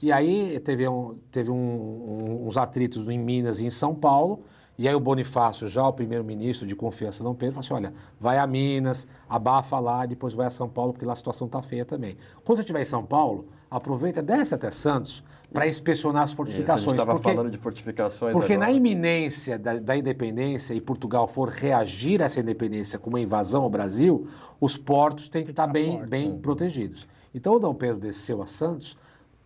E aí teve uns atritos em Minas e em São Paulo, e aí o Bonifácio, já o primeiro-ministro de confiança de Dom Pedro, falou assim, olha, vai a Minas, abafa lá, depois vai a São Paulo, porque lá a situação está feia também. Quando você estiver em São Paulo, aproveita, desce até Santos para inspecionar as fortificações. A gente estava falando de fortificações Porque agora. Na iminência da independência e Portugal for reagir a essa independência com uma invasão ao Brasil, os portos têm que estar bem protegidos. Então o Dom Pedro desceu a Santos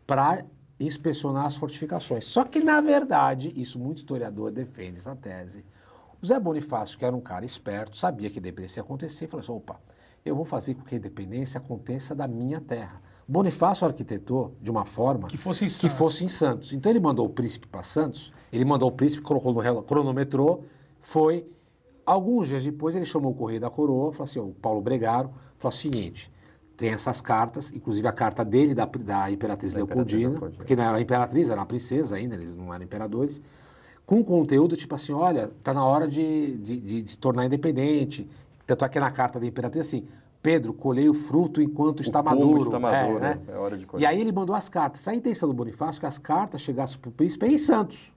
para inspecionar as fortificações. Só que, na verdade, isso muito historiador defende essa tese, o Zé Bonifácio, que era um cara esperto, sabia que a independência ia acontecer, e falou assim, opa, eu vou fazer com que a independência aconteça da minha terra. Bonifácio arquitetou de uma forma que fosse em Santos. Então ele mandou o príncipe para Santos, ele mandou o príncipe, colocou no cronometrô, foi. Alguns dias depois ele chamou o Correio da Coroa, falou assim, o Paulo Bregaro, falou o seguinte, tem essas cartas, inclusive a carta dele da Imperatriz Leopoldina, porque não era imperatriz, era uma princesa ainda, eles não eram imperadores, com conteúdo tipo assim, olha, está na hora de tornar independente. Tanto é que na carta da Imperatriz assim, Pedro, colhei o fruto enquanto está maduro. Está maduro, né? É hora de colher. E aí ele mandou as cartas. A intenção do Bonifácio é que as cartas chegassem para o príncipe em Santos.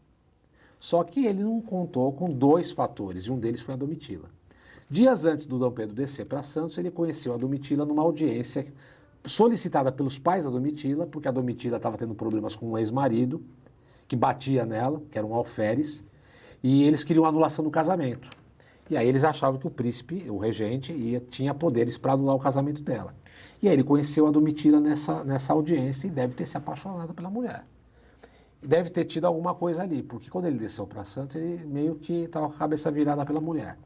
Só que ele não contou com dois fatores, e um deles foi a Domitila. Dias antes do Dom Pedro descer para Santos, ele conheceu a Domitila numa audiência solicitada pelos pais da Domitila, porque a Domitila estava tendo problemas com um ex-marido, que batia nela, que era um alferes, e eles queriam a anulação do casamento. E aí eles achavam que o príncipe, o regente, tinha poderes para anular o casamento dela. E aí ele conheceu a Domitila nessa audiência e deve ter se apaixonado pela mulher. Deve ter tido alguma coisa ali, porque quando ele desceu para Santos, ele meio que estava com a cabeça virada pela mulher.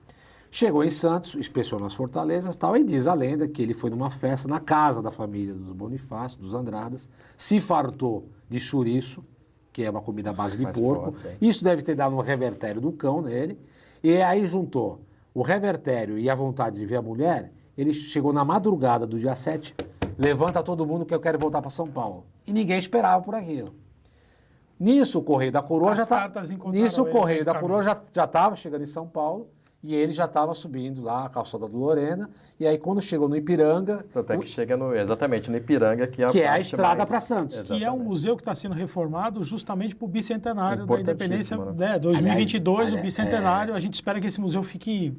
Chegou em Santos, inspecionou as fortalezas e tal, e diz a lenda que ele foi numa festa na casa da família dos Bonifácio, dos Andradas, se fartou de chouriço, que é uma comida à base de Mais porco. forte, Isso deve ter dado um revertério do cão nele. E aí juntou o revertério e a vontade de ver a mulher. Ele chegou na madrugada do dia 7, levanta todo mundo que eu quero voltar para São Paulo. E ninguém esperava por aquilo. Nisso o Correio da Coroa As já cartas encontraram Nisso o ele Correio no da caminho. Coroa já estava chegando em São Paulo. E ele já estava subindo lá a calçada do Lorena. E aí, quando chegou no Ipiranga, Tanto é que chega exatamente no Ipiranga, que é a que é a parte estrada mais- para Santos. Que é um Exatamente. museu que está sendo reformado justamente para o bicentenário da independência. Importantíssimo, 2022, o Aliás, bicentenário. A gente espera que esse museu fique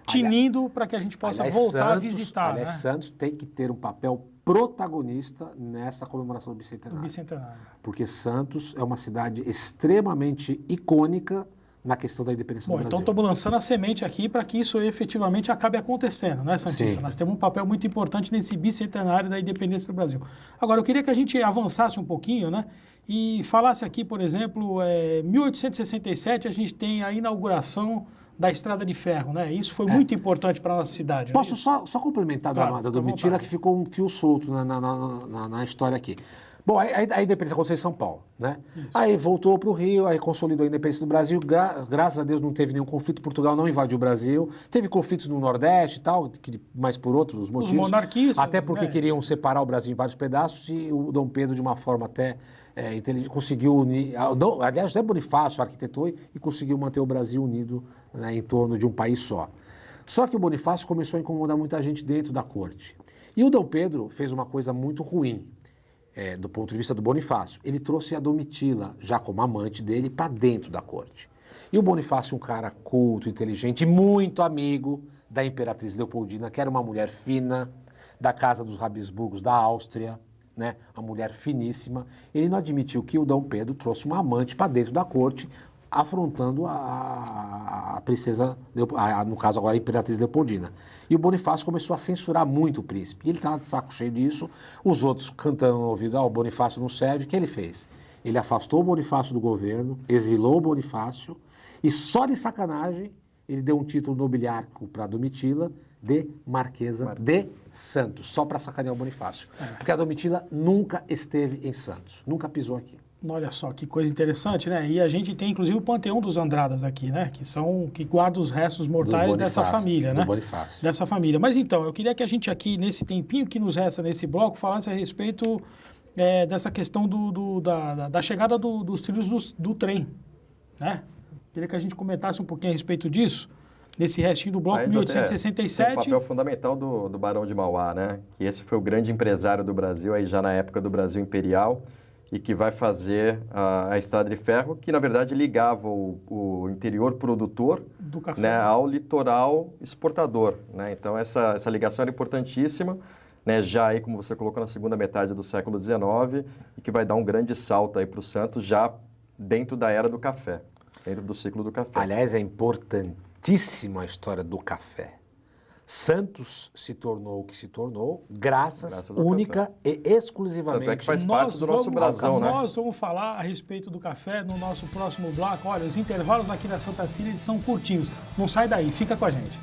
tinindo para que a gente possa aliás, voltar a Santos- visitar, aliás, né? Santos tem que ter um papel protagonista nessa comemoração do O bicentenário. bicentenário. Porque Santos é uma cidade extremamente icônica na questão da independência Bom, do então Brasil. estamos lançando a semente aqui para que isso efetivamente acabe acontecendo, né, Santista? Sim. Nós temos um papel muito importante nesse bicentenário da independência do Brasil. Agora, eu queria que a gente avançasse um pouquinho, né, e falasse aqui, por exemplo, 1867 a gente tem a inauguração da Estrada de Ferro, né? Isso foi muito importante para a nossa cidade. Posso né? só complementar Claro, da fica à Domitila, vontade. que ficou um fio solto na história aqui. Bom, a independência aconteceu em São Paulo, né? Aí voltou para o Rio, aí consolidou a independência do Brasil. Graças a Deus não teve nenhum conflito, Portugal não invadiu o Brasil. Teve conflitos no Nordeste e tal, mas por outros motivos. monarquistas, Até porque né? queriam separar o Brasil em vários pedaços e o Dom Pedro, de uma forma até inteligente, conseguiu unir. Aliás, José Bonifácio arquitetou e conseguiu manter o Brasil unido, né, em torno de um país só. Só que o Bonifácio começou a incomodar muita gente dentro da corte. E o Dom Pedro fez uma coisa muito ruim. Do ponto de vista do Bonifácio, ele trouxe a Domitila, já como amante dele, para dentro da corte. E o Bonifácio, um cara culto, inteligente, muito amigo da Imperatriz Leopoldina, que era uma mulher fina, da casa dos Habsburgos da Áustria, né? Uma mulher finíssima. Ele não admitiu que o Dom Pedro trouxe uma amante para dentro da corte, afrontando a princesa, no caso agora a Imperatriz Leopoldina. E o Bonifácio começou a censurar muito o príncipe. E ele estava de saco cheio disso, os outros cantando no ouvido, o Bonifácio não serve. O que ele fez? Ele afastou o Bonifácio do governo, exilou o Bonifácio, e só de sacanagem ele deu um título nobiliárico para Domitila de Marquesa de Santos, só para sacanear o Bonifácio. Porque a Domitila nunca esteve em Santos, nunca pisou aqui. Olha só, que coisa interessante, né? E a gente tem, inclusive, o Panteão dos Andradas aqui, né? Que guarda os restos mortais dessa família, né? Do Bonifácio. Dessa família. Mas então, eu queria que a gente aqui, nesse tempinho que nos resta nesse bloco, falasse a respeito dessa questão da chegada dos trilhos do trem, né? Queria que a gente comentasse um pouquinho a respeito disso, nesse restinho do bloco, Aí, 1867. Tem o papel fundamental do Barão de Mauá, né? Que esse foi o grande empresário do Brasil, aí já na época do Brasil Imperial, e que vai fazer a Estrada de Ferro, que na verdade ligava o interior produtor Do café. né, ao litoral exportador. Né? Então essa ligação era importantíssima, né, já aí, como você colocou, na segunda metade do século XIX, e que vai dar um grande salto aí para o Santos já dentro da era do café, dentro do ciclo do café. Aliás, é importantíssima a história do café. Santos se tornou o que se tornou graças ao única e exclusivamente... Tanto é que faz parte do nosso brasão, né? Nós vamos falar a respeito do café no nosso próximo bloco. Olha, os intervalos aqui na Santa Cília eles são curtinhos. Não sai daí, fica com a gente.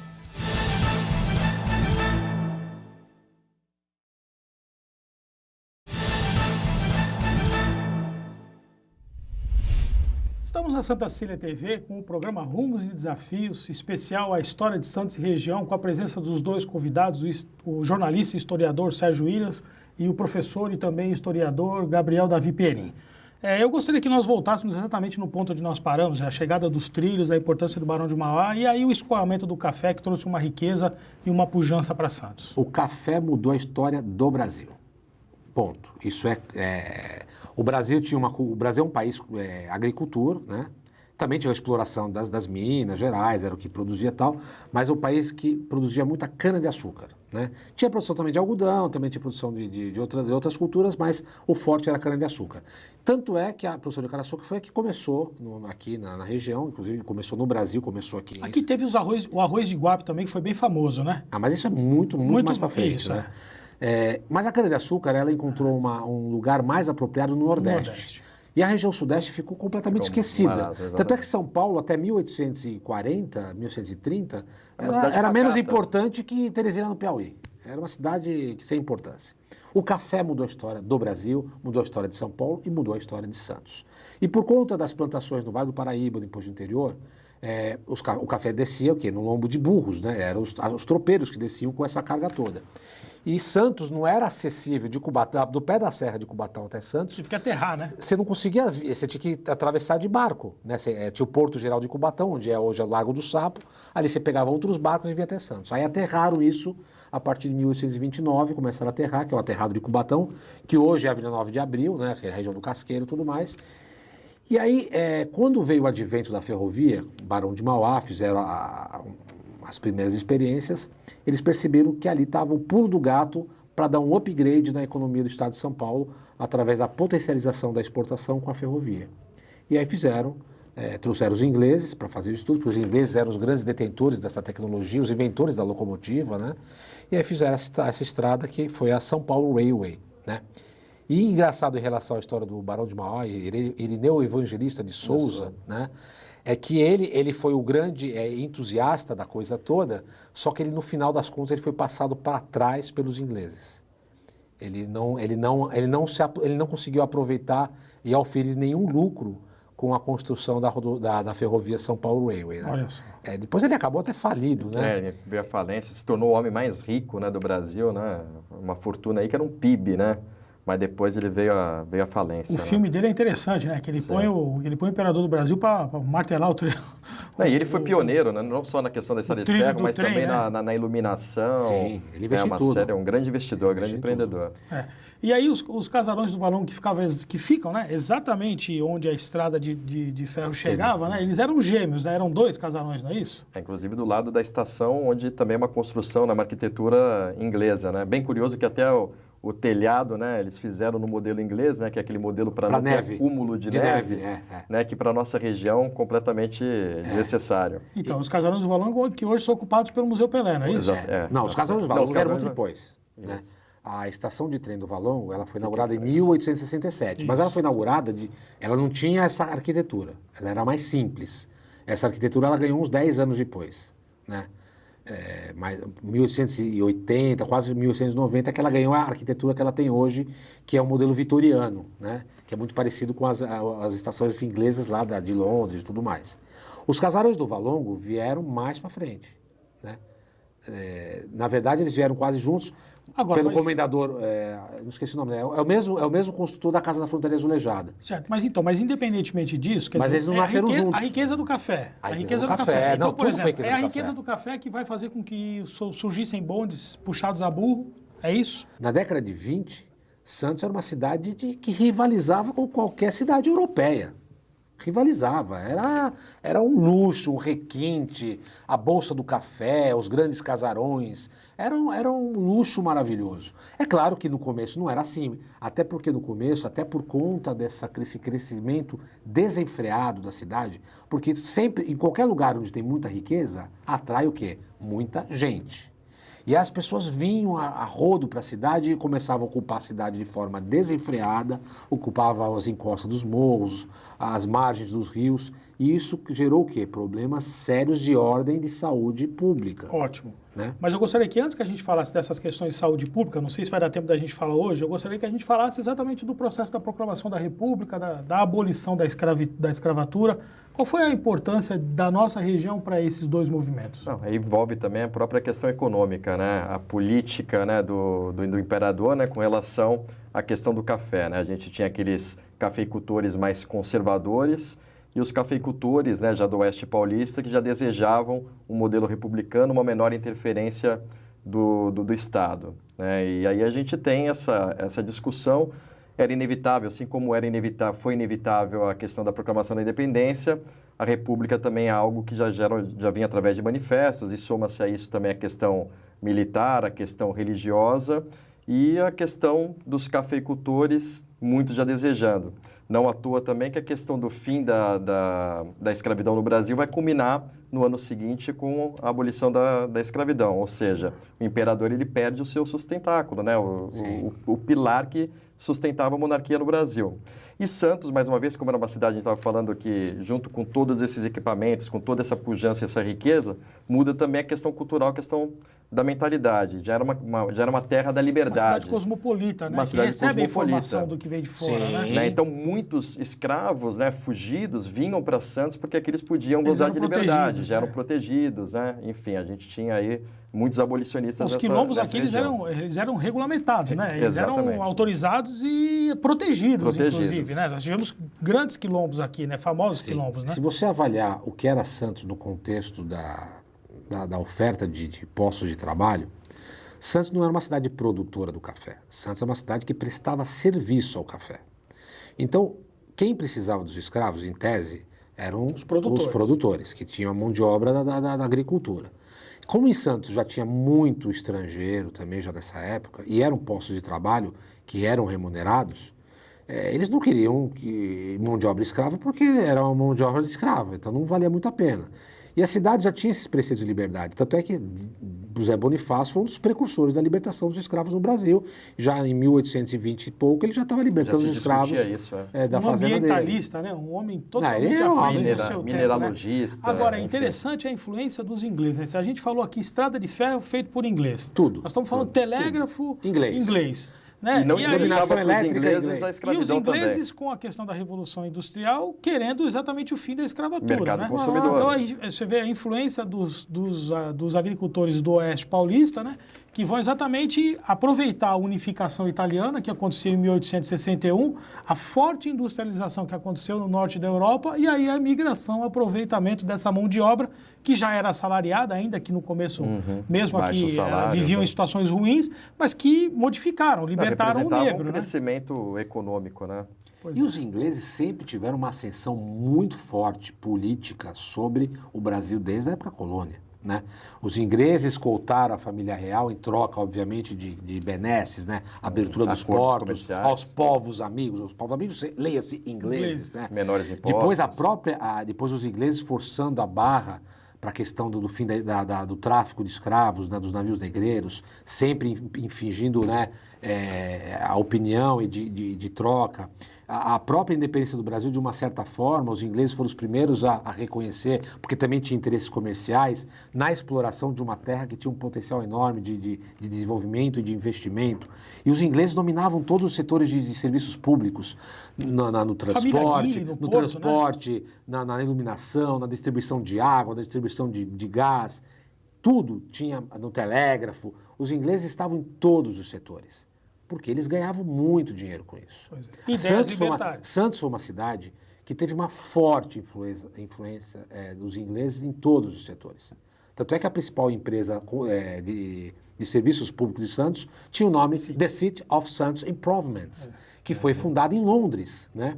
Estamos na Santa Cília TV com o programa Rumos e Desafios, especial à história de Santos e região, com a presença dos dois convidados, o jornalista e historiador Sérgio Williams e o professor e também historiador Gabriel Davi Pierin. Eu gostaria que nós voltássemos exatamente no ponto onde nós paramos, a chegada dos trilhos, a importância do Barão de Mauá e aí o escoamento do café que trouxe uma riqueza e uma pujança para Santos. O café mudou a história do Brasil. Ponto. Isso o Brasil o Brasil é um país agricultor, né? Também tinha a exploração das Minas Gerais, era o que produzia e tal, mas é um país que produzia muita cana-de-açúcar, né? Tinha produção também de algodão, também tinha produção de outras culturas, mas o forte era a cana-de-açúcar. Tanto é que a produção de cana-de-açúcar foi a que começou aqui na região, inclusive começou no Brasil, começou aqui. Aqui teve o arroz de Iguape também, que foi bem famoso, né? Mas isso é muito mais para frente, isso, né? Mas a cana-de-açúcar, ela encontrou um lugar mais apropriado no Nordeste. E a região sudeste ficou completamente esquecida. Marasmo, Tanto é que São Paulo, até 1840, 1830, Era uma cidade era menos pacata. importante que Teresina no Piauí. Era uma cidade sem importância. O café mudou a história do Brasil, mudou a história de São Paulo e mudou a história de Santos. E por conta das plantações no Vale do Paraíba, no Imposto Interior, o café descia o quê? No lombo de burros, né? Eram os tropeiros que desciam com essa carga toda. E Santos não era acessível de Cubatão, do pé da serra de Cubatão até Santos. Tive que aterrar, né? Você não conseguia, você tinha que atravessar de barco, né? Tinha o Porto Geral de Cubatão, onde hoje é o Largo do Sapo, ali você pegava outros barcos e vinha até Santos. Aí aterraram isso a partir de 1829, começaram a aterrar, que é o aterrado de Cubatão, que hoje é a Avenida 9 de Abril, né? Que é a região do Casqueiro e tudo mais. E aí, quando veio o advento da ferrovia, Barão de Mauá, fizeram as primeiras experiências, eles perceberam que ali estava o pulo do gato para dar um upgrade na economia do estado de São Paulo através da potencialização da exportação com a ferrovia. E aí trouxeram os ingleses para fazer isso tudo, porque os ingleses eram os grandes detentores dessa tecnologia, os inventores da locomotiva, né? E aí fizeram essa estrada que foi a São Paulo Railway, né? E engraçado em relação à história do Barão de Mauá, Irineu Evangelista de Souza, né? É que ele foi o grande entusiasta da coisa toda, só que ele, no final das contas, ele foi passado para trás pelos ingleses. Ele não conseguiu aproveitar e oferir nenhum lucro com a construção da ferrovia São Paulo Railway, né? Olha só. Depois ele acabou até falido, né? Ele veio à falência, se tornou o homem mais rico, né, do Brasil, né? Uma fortuna aí que era um PIB, né? Mas depois ele veio à falência. O filme dele é interessante, né? Que ele põe o imperador do Brasil para martelar o trilho. E ele foi pioneiro, né? Não só na questão da estrada de ferro, mas trem, também né? na iluminação. Sim, ele investiu em tudo. É um grande investidor, grande empreendedor. E aí os casarões do Valongo que ficam, né? Exatamente onde a estrada de ferro chegava, né? Eles eram gêmeos, né? Eram 2 casarões, não é isso? Inclusive do lado da estação, onde também é uma construção, né? Uma arquitetura inglesa, né? Bem curioso que até o telhado, né, eles fizeram no modelo inglês, né, que é aquele modelo para não ter acúmulo de neve, né, que para a nossa região completamente desnecessário. Então, os casarões do Valongo que hoje são ocupados pelo Museu Pelé, não é isso? Não, os casarões do Valongo vieram muito depois. Né? A estação de trem do Valongo, ela foi inaugurada em 1867, mas ela foi inaugurada, ela não tinha essa arquitetura, ela era mais simples. Essa arquitetura ela ganhou uns 10 anos depois, né? 1880, quase 1890, que ela ganhou a arquitetura que ela tem hoje, que é o modelo vitoriano, né? Que é muito parecido com as estações inglesas lá de Londres e tudo mais. Os casarões do Valongo vieram mais para frente, né? Na verdade, eles vieram quase juntos pelo comendador, não esqueci o nome, é o mesmo construtor da Casa da Fronteira Azulejada. Certo, mas independentemente disso, mas eles não nasceram juntos. A riqueza do café. A riqueza do café. Então, não, por exemplo, a riqueza do café que vai fazer com que surgissem bondes puxados a burro, é isso? Na década de 20, Santos era uma cidade que rivalizava com qualquer cidade europeia. Rivalizava, era um luxo, um requinte, a Bolsa do Café, os grandes casarões, era um luxo maravilhoso. É claro que no começo não era assim, até porque no começo, até por conta desse crescimento desenfreado da cidade, porque sempre, em qualquer lugar onde tem muita riqueza, atrai o quê? Muita gente. E as pessoas vinham a rodo para a cidade e começavam a ocupar a cidade de forma desenfreada, ocupavam as encostas dos morros, as margens dos rios, e isso gerou o quê? Problemas sérios de ordem de saúde pública. Ótimo. Né? Mas eu gostaria que antes que a gente falasse dessas questões de saúde pública, não sei se vai dar tempo da gente falar hoje, eu gostaria que a gente falasse exatamente do processo da proclamação da República, da abolição da escravatura. Qual foi a importância da nossa região para esses 2 movimentos? Aí envolve também a própria questão econômica, né? A política, né, do imperador, né, com relação à questão do café, né? A gente tinha aqueles cafeicultores mais conservadores e os cafeicultores, né, já do Oeste Paulista, que já desejavam um modelo republicano, uma menor interferência do Estado, né? E aí a gente tem essa discussão. Era inevitável, assim como foi inevitável a questão da proclamação da independência, a República também é algo que já vinha através de manifestos, e soma-se a isso também a questão militar, a questão religiosa e a questão dos cafeicultores, muitos já desejando. Não à toa também que a questão do fim da escravidão no Brasil vai culminar no ano seguinte com a abolição da escravidão, ou seja, o imperador ele perde o seu sustentáculo, né? O pilar que sustentava a monarquia no Brasil. E Santos, mais uma vez, como era uma cidade, a gente estava falando que, junto com todos esses equipamentos, com toda essa pujança, essa riqueza, muda também a questão cultural, a questão da mentalidade. Já era uma terra da liberdade. Uma cidade cosmopolita, né? Uma cidade que recebe cosmopolita. a informação do que vem de fora, Sim. né? Então, muitos escravos, né, fugidos, vinham para Santos porque aqui eles podiam Eles gozar eram de liberdade, protegidos, já eram né? protegidos, né? Enfim, a gente tinha aí muitos abolicionistas Os quilombos nessa aqui, região. eles eram regulamentados, né? Eles Exatamente. eram autorizados e protegidos, Protegidos. inclusive, né? Nós tivemos grandes quilombos aqui, né? Famosos Sim. quilombos, né? Se você avaliar o que era Santos no contexto da oferta de postos de trabalho, Santos não era uma cidade produtora do café. Santos é uma cidade que prestava serviço ao café. Então, quem precisava dos escravos, em tese, eram os produtores que tinham a mão de obra da agricultura. Como em Santos já tinha muito estrangeiro também, já nessa época, e eram postos de trabalho que eram remunerados, eles não queriam mão de obra escrava porque era uma mão de obra escrava, então não valia muito a pena. E a cidade já tinha esses preceitos de liberdade, tanto é que José Bonifácio foi um dos precursores da libertação dos escravos no Brasil. Já em 1820 e pouco, ele já estava libertando os escravos isso, Um da fazenda dele. ambientalista, né? Um homem totalmente ele era um à frente do seu tempo, né? mineralogista. Agora, é enfim. interessante a influência dos ingleses, né? A gente falou aqui estrada de ferro feito por inglês. Tudo. Nós estamos falando telégrafo Inglês. né? E não aí- interessava para os elétrica, ingleses inglês. a E os escravidão ingleses, com a questão da Revolução Industrial, querendo exatamente o fim da escravatura. Mercado né? consumidor. Então, aí você vê a influência dos agricultores do Oeste Paulista, né? Que vão exatamente aproveitar a unificação italiana, que aconteceu em 1861, a forte industrialização que aconteceu no norte da Europa, e aí a imigração, o aproveitamento dessa mão de obra, que já era assalariada, ainda que no começo, mesmo Baixos aqui, salários, viviam né? em situações ruins, mas que modificaram, libertaram o representava negro. um né? crescimento econômico, né? Pois E é. os ingleses sempre tiveram uma ascensão muito forte política sobre o Brasil desde a época colônia, né? Os ingleses escoltaram a família real em troca, obviamente, de benesses, né? Abertura dos Acordos portos, comerciais. aos povos amigos. Os povos amigos, leia-se ingleses, né? Menores impostos. Depois os ingleses forçando a barra para a questão do fim do tráfico de escravos, né, dos navios negreiros, sempre infringindo, né, a opinião e de troca. A própria independência do Brasil, de uma certa forma, os ingleses foram os primeiros a reconhecer, porque também tinha interesses comerciais, na exploração de uma terra que tinha um potencial enorme de desenvolvimento e de investimento. E os ingleses dominavam todos os setores de serviços públicos, no transporte, Guilherme, no Porto, transporte, na iluminação, na distribuição de água, na distribuição de gás, tudo tinha no telégrafo. Os ingleses estavam em todos os setores, porque eles ganhavam muito dinheiro com isso. Pois é. Ideias libertárias. Santos foi uma cidade que teve uma forte influência dos ingleses em todos os setores. Tanto é que a principal empresa de serviços públicos de Santos tinha o nome The City of Santos Improvements, que foi fundada em Londres, né?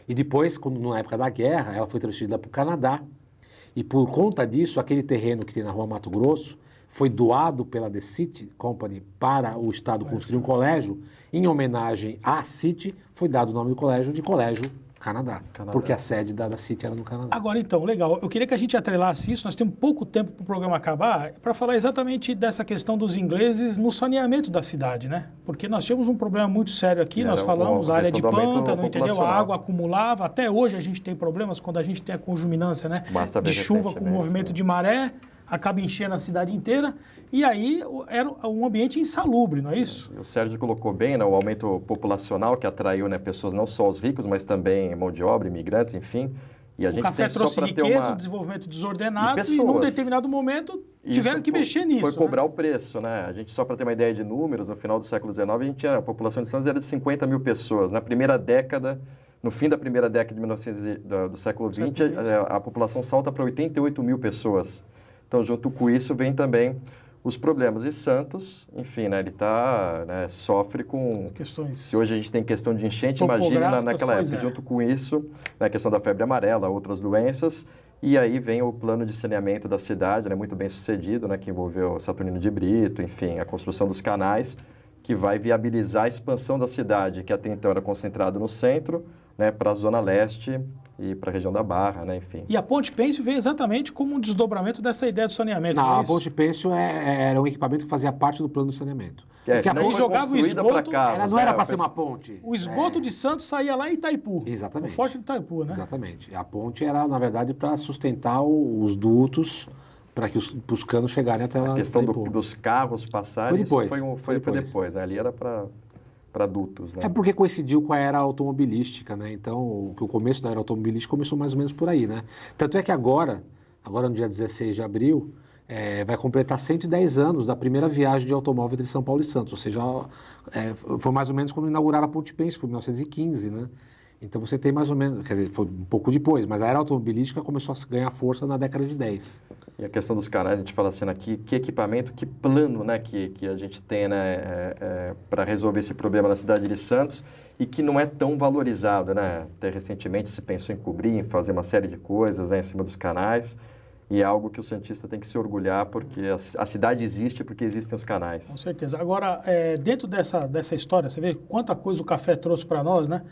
E depois, na época da guerra, ela foi transferida para o Canadá. E por conta disso, aquele terreno que tem na Rua Mato Grosso foi doado pela The City Company para o Estado construir um colégio. Em homenagem à City, foi dado o nome do colégio de Colégio Canadá, porque a sede da City era no Canadá. Agora, então, legal. Eu queria que a gente atrelasse isso, nós temos pouco tempo para o programa acabar, para falar exatamente dessa questão dos ingleses no saneamento da cidade, né? Porque nós tínhamos um problema muito sério aqui, nós falamos, a área de pântano, entendeu? A água acumulava, até hoje a gente tem problemas quando a gente tem a conjuminância, né? Basta ver de chuva com recentemente, movimento de maré, acaba enchendo a cidade inteira, e aí era um ambiente insalubre, não é isso? O Sérgio colocou bem, né, o aumento populacional que atraiu, né, pessoas, não só os ricos, mas também mão de obra, imigrantes, enfim. E a O gente café tem trouxe só para ter riqueza, uma... um desenvolvimento desordenado, E e num pessoas. determinado momento Isso tiveram que mexer nisso. Foi cobrar né? o preço, né? A gente, só para ter uma ideia de números, no final do século XIX, a população de Santos era de 50 mil pessoas. Na primeira década, no fim da primeira década do século XX, a população salta para 88 mil pessoas. Então, junto com isso, vem também os problemas. E Santos, enfim, né, ele sofre com... Questões. Se hoje a gente tem questão de enchente, imagina naquela pois época. é. Junto com isso, a questão da febre amarela, outras doenças. E aí vem o plano de saneamento da cidade, né, muito bem sucedido, né, que envolveu Saturnino de Brito, enfim, a construção dos canais, que vai viabilizar a expansão da cidade, que até então era concentrada no centro, né, para a Zona Leste e para a região da Barra, né, enfim. E a Ponte Pênsil veio exatamente como um desdobramento dessa ideia do saneamento. Não, é a isso? Ponte Pênsil era um equipamento que fazia parte do plano do saneamento. Que a não aí foi jogava o construída esgoto, para carros, não era né, para ser uma ponte. O esgoto de Santos saía lá em Itaipu. Exatamente. O Forte de Itaipu, né? Exatamente. A ponte era, na verdade, para sustentar os dutos para que os canos chegarem até lá. A questão Itaipu. dos carros passarem, Foi depois. foi depois, né? Ali era para adultos, né? É porque coincidiu com a era automobilística, né? Então, o começo da era automobilística começou mais ou menos por aí, né? Tanto é que agora no dia 16 de abril, vai completar 110 anos da primeira viagem de automóvel entre São Paulo e Santos. Ou seja, foi mais ou menos quando inauguraram a Ponte Pênsil, foi em 1915, né? Então você tem mais ou menos, quer dizer, foi um pouco depois, mas a era automobilística começou a ganhar força na década de 10. E a questão dos canais, a gente fala assim aqui, que equipamento, que plano, né, que a gente tem, né, para resolver esse problema na cidade de Santos e que não é tão valorizado, né? Até recentemente se pensou em cobrir, em fazer uma série de coisas, né, em cima dos canais, e é algo que o santista tem que se orgulhar, porque a cidade existe porque existem os canais. Com certeza. Agora, dentro dessa história, você vê quanta coisa o café trouxe para nós, né?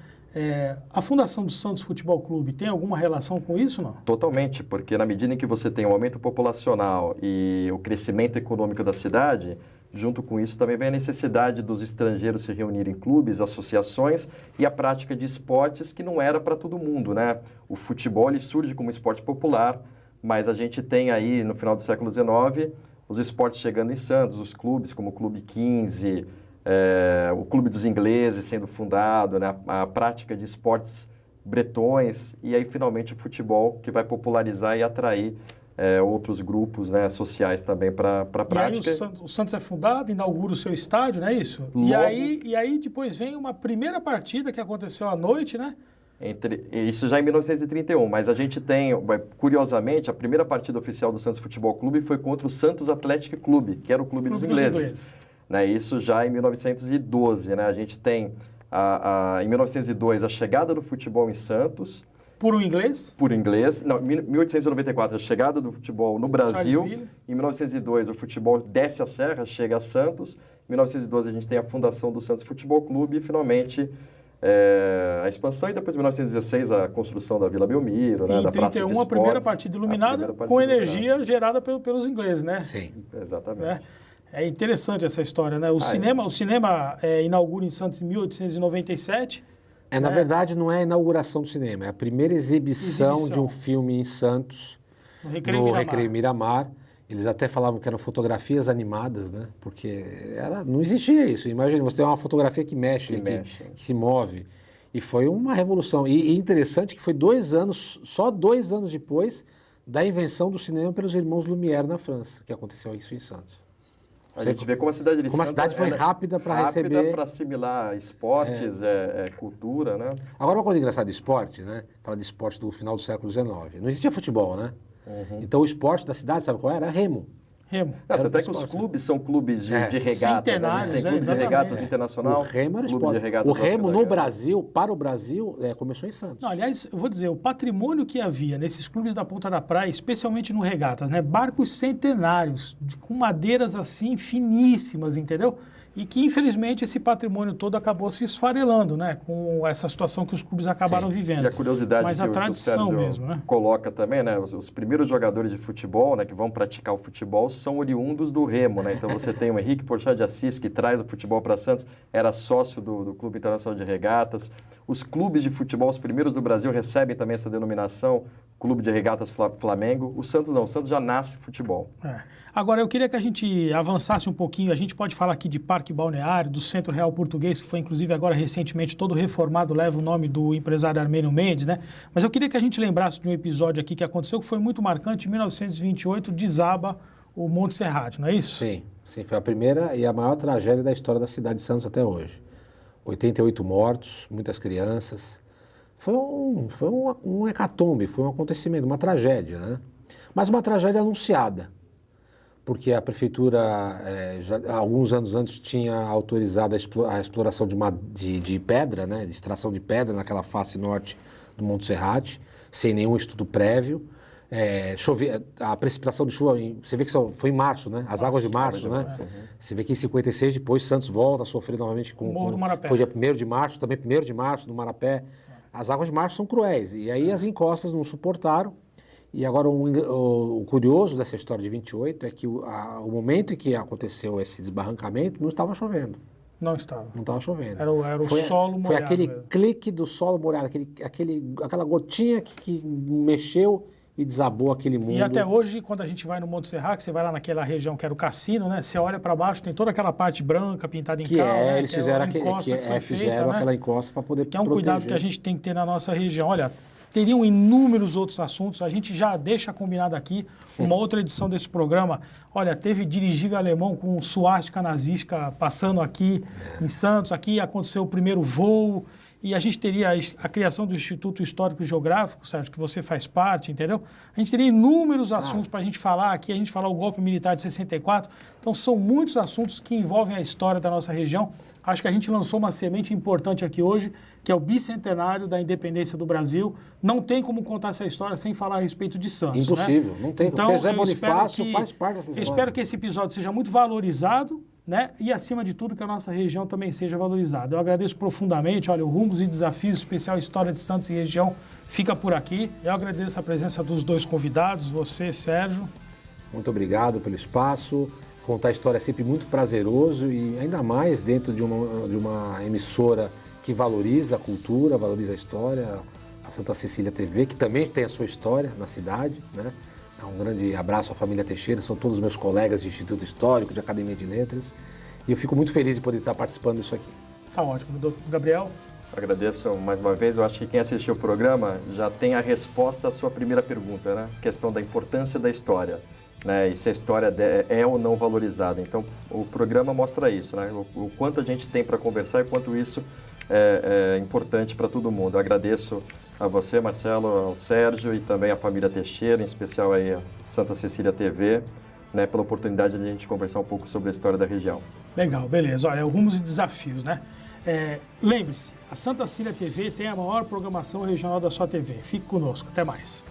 A Fundação do Santos Futebol Clube tem alguma relação com isso, não? Totalmente, porque na medida em que você tem um aumento populacional e o crescimento econômico da cidade, junto com isso também vem a necessidade dos estrangeiros se reunirem em clubes, associações e a prática de esportes que não era para todo mundo, né? O futebol ele surge como esporte popular, mas a gente tem aí no final do século XIX os esportes chegando em Santos, os clubes como o Clube 15, o Clube dos Ingleses sendo fundado, né? A prática de esportes bretões e aí finalmente o futebol que vai popularizar e atrair outros grupos, né, sociais também para a prática. E aí o Santos é fundado, inaugura o seu estádio, não é isso? Logo... E aí depois vem uma primeira partida que aconteceu à noite, né? Isso já em 1931, mas a gente tem, curiosamente, a primeira partida oficial do Santos Futebol Clube foi contra o Santos Athletic Clube, que era o clube dos ingleses. Né, isso já em 1912, né? A gente tem, em 1902, a chegada do futebol em Santos. Por um inglês? Por inglês. Não, 1894, a chegada do futebol no Brasil. Em 1902, o futebol desce a serra, chega a Santos. Em 1912, a gente tem a fundação do Santos Futebol Clube e, finalmente, a expansão. E depois, em 1916, a construção da Vila Belmiro, né, da Praça de Esportes. a primeira partida iluminada com energia gerada pelos ingleses, né? Sim. Exatamente. É interessante essa história, né? O cinema inaugura em Santos em 1897. Na verdade, não é a inauguração do cinema, é a primeira exibição de um filme em Santos, no Recreio Miramar. Eles até falavam que eram fotografias animadas, né? Porque não existia isso. Imagina, você tem uma fotografia que mexe, que se move. E foi uma revolução. E interessante que foi só 2 anos depois da invenção do cinema pelos irmãos Lumière na França, que aconteceu isso em Santos. A gente vê como a cidade de Santos... a cidade foi rápida para receber... Rápida para assimilar esportes, cultura, né? Agora, uma coisa engraçada de esporte, né? Fala de esporte do final do século XIX. Não existia futebol, né? Uhum. Então, o esporte da cidade, sabe qual era? Remo. Até que os clubes são clubes de regatas. Centenários, né? A gente tem clube de regatas internacional. O Remo era clube esporte. O Remo no Brasil, para o Brasil, começou em Santos. Não, aliás, eu vou dizer, o patrimônio que havia nesses clubes da Ponta da Praia, especialmente no regatas, né? Barcos centenários, com madeiras assim finíssimas, entendeu? E que, infelizmente, esse patrimônio todo acabou se esfarelando, né? Com essa situação que os clubes acabaram vivendo. E a curiosidade Mas que a tradição o Sérgio mesmo, né? coloca também, né? Os primeiros jogadores de futebol, né, que vão praticar o futebol, são oriundos do Remo, né? Então você tem o Henrique Porchat de Assis, que traz o futebol para Santos, era sócio do Clube Internacional de Regatas. Os clubes de futebol, os primeiros do Brasil, recebem também essa denominação, Clube de Regatas Flamengo. O Santos não, o Santos já nasce futebol. Agora, eu queria que a gente avançasse um pouquinho. A gente pode falar aqui de Parque Balneário, do Centro Real Português, que foi, inclusive, agora recentemente todo reformado, leva o nome do empresário Armênio Mendes, né? Mas eu queria que a gente lembrasse de um episódio aqui que aconteceu, que foi muito marcante. Em 1928, desaba o Monte Serrate, não é isso? Sim, foi a primeira e a maior tragédia da história da cidade de Santos até hoje. 88 mortos, muitas crianças. Foi um hecatombe, foi um acontecimento, uma tragédia, né? Mas uma tragédia anunciada, porque a prefeitura, alguns anos antes, tinha autorizado a exploração de pedra, né? De extração de pedra naquela face norte do Monte Serrate, sem nenhum estudo prévio. A precipitação de chuva, você vê que foi em março, né? As águas de março, né? Você vê que em 56, depois, Santos volta a sofrer novamente com... Morro do Marapé. Foi dia 1º de março, também 1º de março, no Marapé. as águas de março são cruéis. E aí as encostas não suportaram. E agora o curioso dessa história de 28 é que o momento em que aconteceu esse desbarrancamento não estava chovendo. Não estava. Não estava chovendo. Era o solo molhado. Foi aquele mesmo. clique do solo molhado, aquela gotinha que mexeu e desabou aquele mundo. E até hoje, quando a gente vai no Monte Serra, que você vai lá naquela região que era o cassino, né? Você olha para baixo, tem toda aquela parte branca pintada em cal, né? Eles fizeram, fizeram aquela encosta para poder que é um proteger. cuidado que a gente tem que ter na nossa região. Olha, teriam inúmeros outros assuntos, a gente já deixa combinado aqui uma outra edição desse programa. Olha, teve dirigível alemão com suástica nazística passando aqui em Santos, aqui aconteceu o primeiro voo, e a gente teria a criação do Instituto Histórico e Geográfico, Sérgio, que você faz parte, entendeu? A gente teria inúmeros assuntos para a gente falar aqui, a gente falar o golpe militar de 64, então são muitos assuntos que envolvem a história da nossa região. Acho que a gente lançou uma semente importante aqui hoje, que é o bicentenário da independência do Brasil. Não tem como contar essa história sem falar a respeito de Santos. Impossível, né? não tem. Então, porque Zé Bonifácio faz parte dessa história. Eu espero que esse episódio seja muito valorizado, né? E, acima de tudo, que a nossa região também seja valorizada. Eu agradeço profundamente. Olha, o Rumos e Desafios, especial História de Santos e Região, fica por aqui. Eu agradeço a presença dos dois convidados, você, Sérgio. Muito obrigado pelo espaço. Contar a história é sempre muito prazeroso e ainda mais dentro de uma emissora que valoriza a cultura, valoriza a história, a Santa Cecília TV, que também tem a sua história na cidade, né? Um grande abraço à família Teixeira, são todos meus colegas de Instituto Histórico, de Academia de Letras, e eu fico muito feliz de poder estar participando disso aqui. Tá ótimo. Doutor Gabriel? Agradeço mais uma vez. Eu acho que quem assistiu o programa já tem a resposta à sua primeira pergunta, né? A questão da importância da história, né? E se a história é ou não valorizada. Então, o programa mostra isso, né? O quanto a gente tem para conversar e o quanto isso é importante para todo mundo. Eu agradeço a você, Marcelo, ao Sérgio e também à família Teixeira, em especial aí a Santa Cecília TV, né, pela oportunidade de a gente conversar um pouco sobre a história da região. Legal, beleza. Olha, Rumos e Desafios, né? Lembre-se, a Santa Cecília TV tem a maior programação regional da sua TV. Fique conosco. Até mais.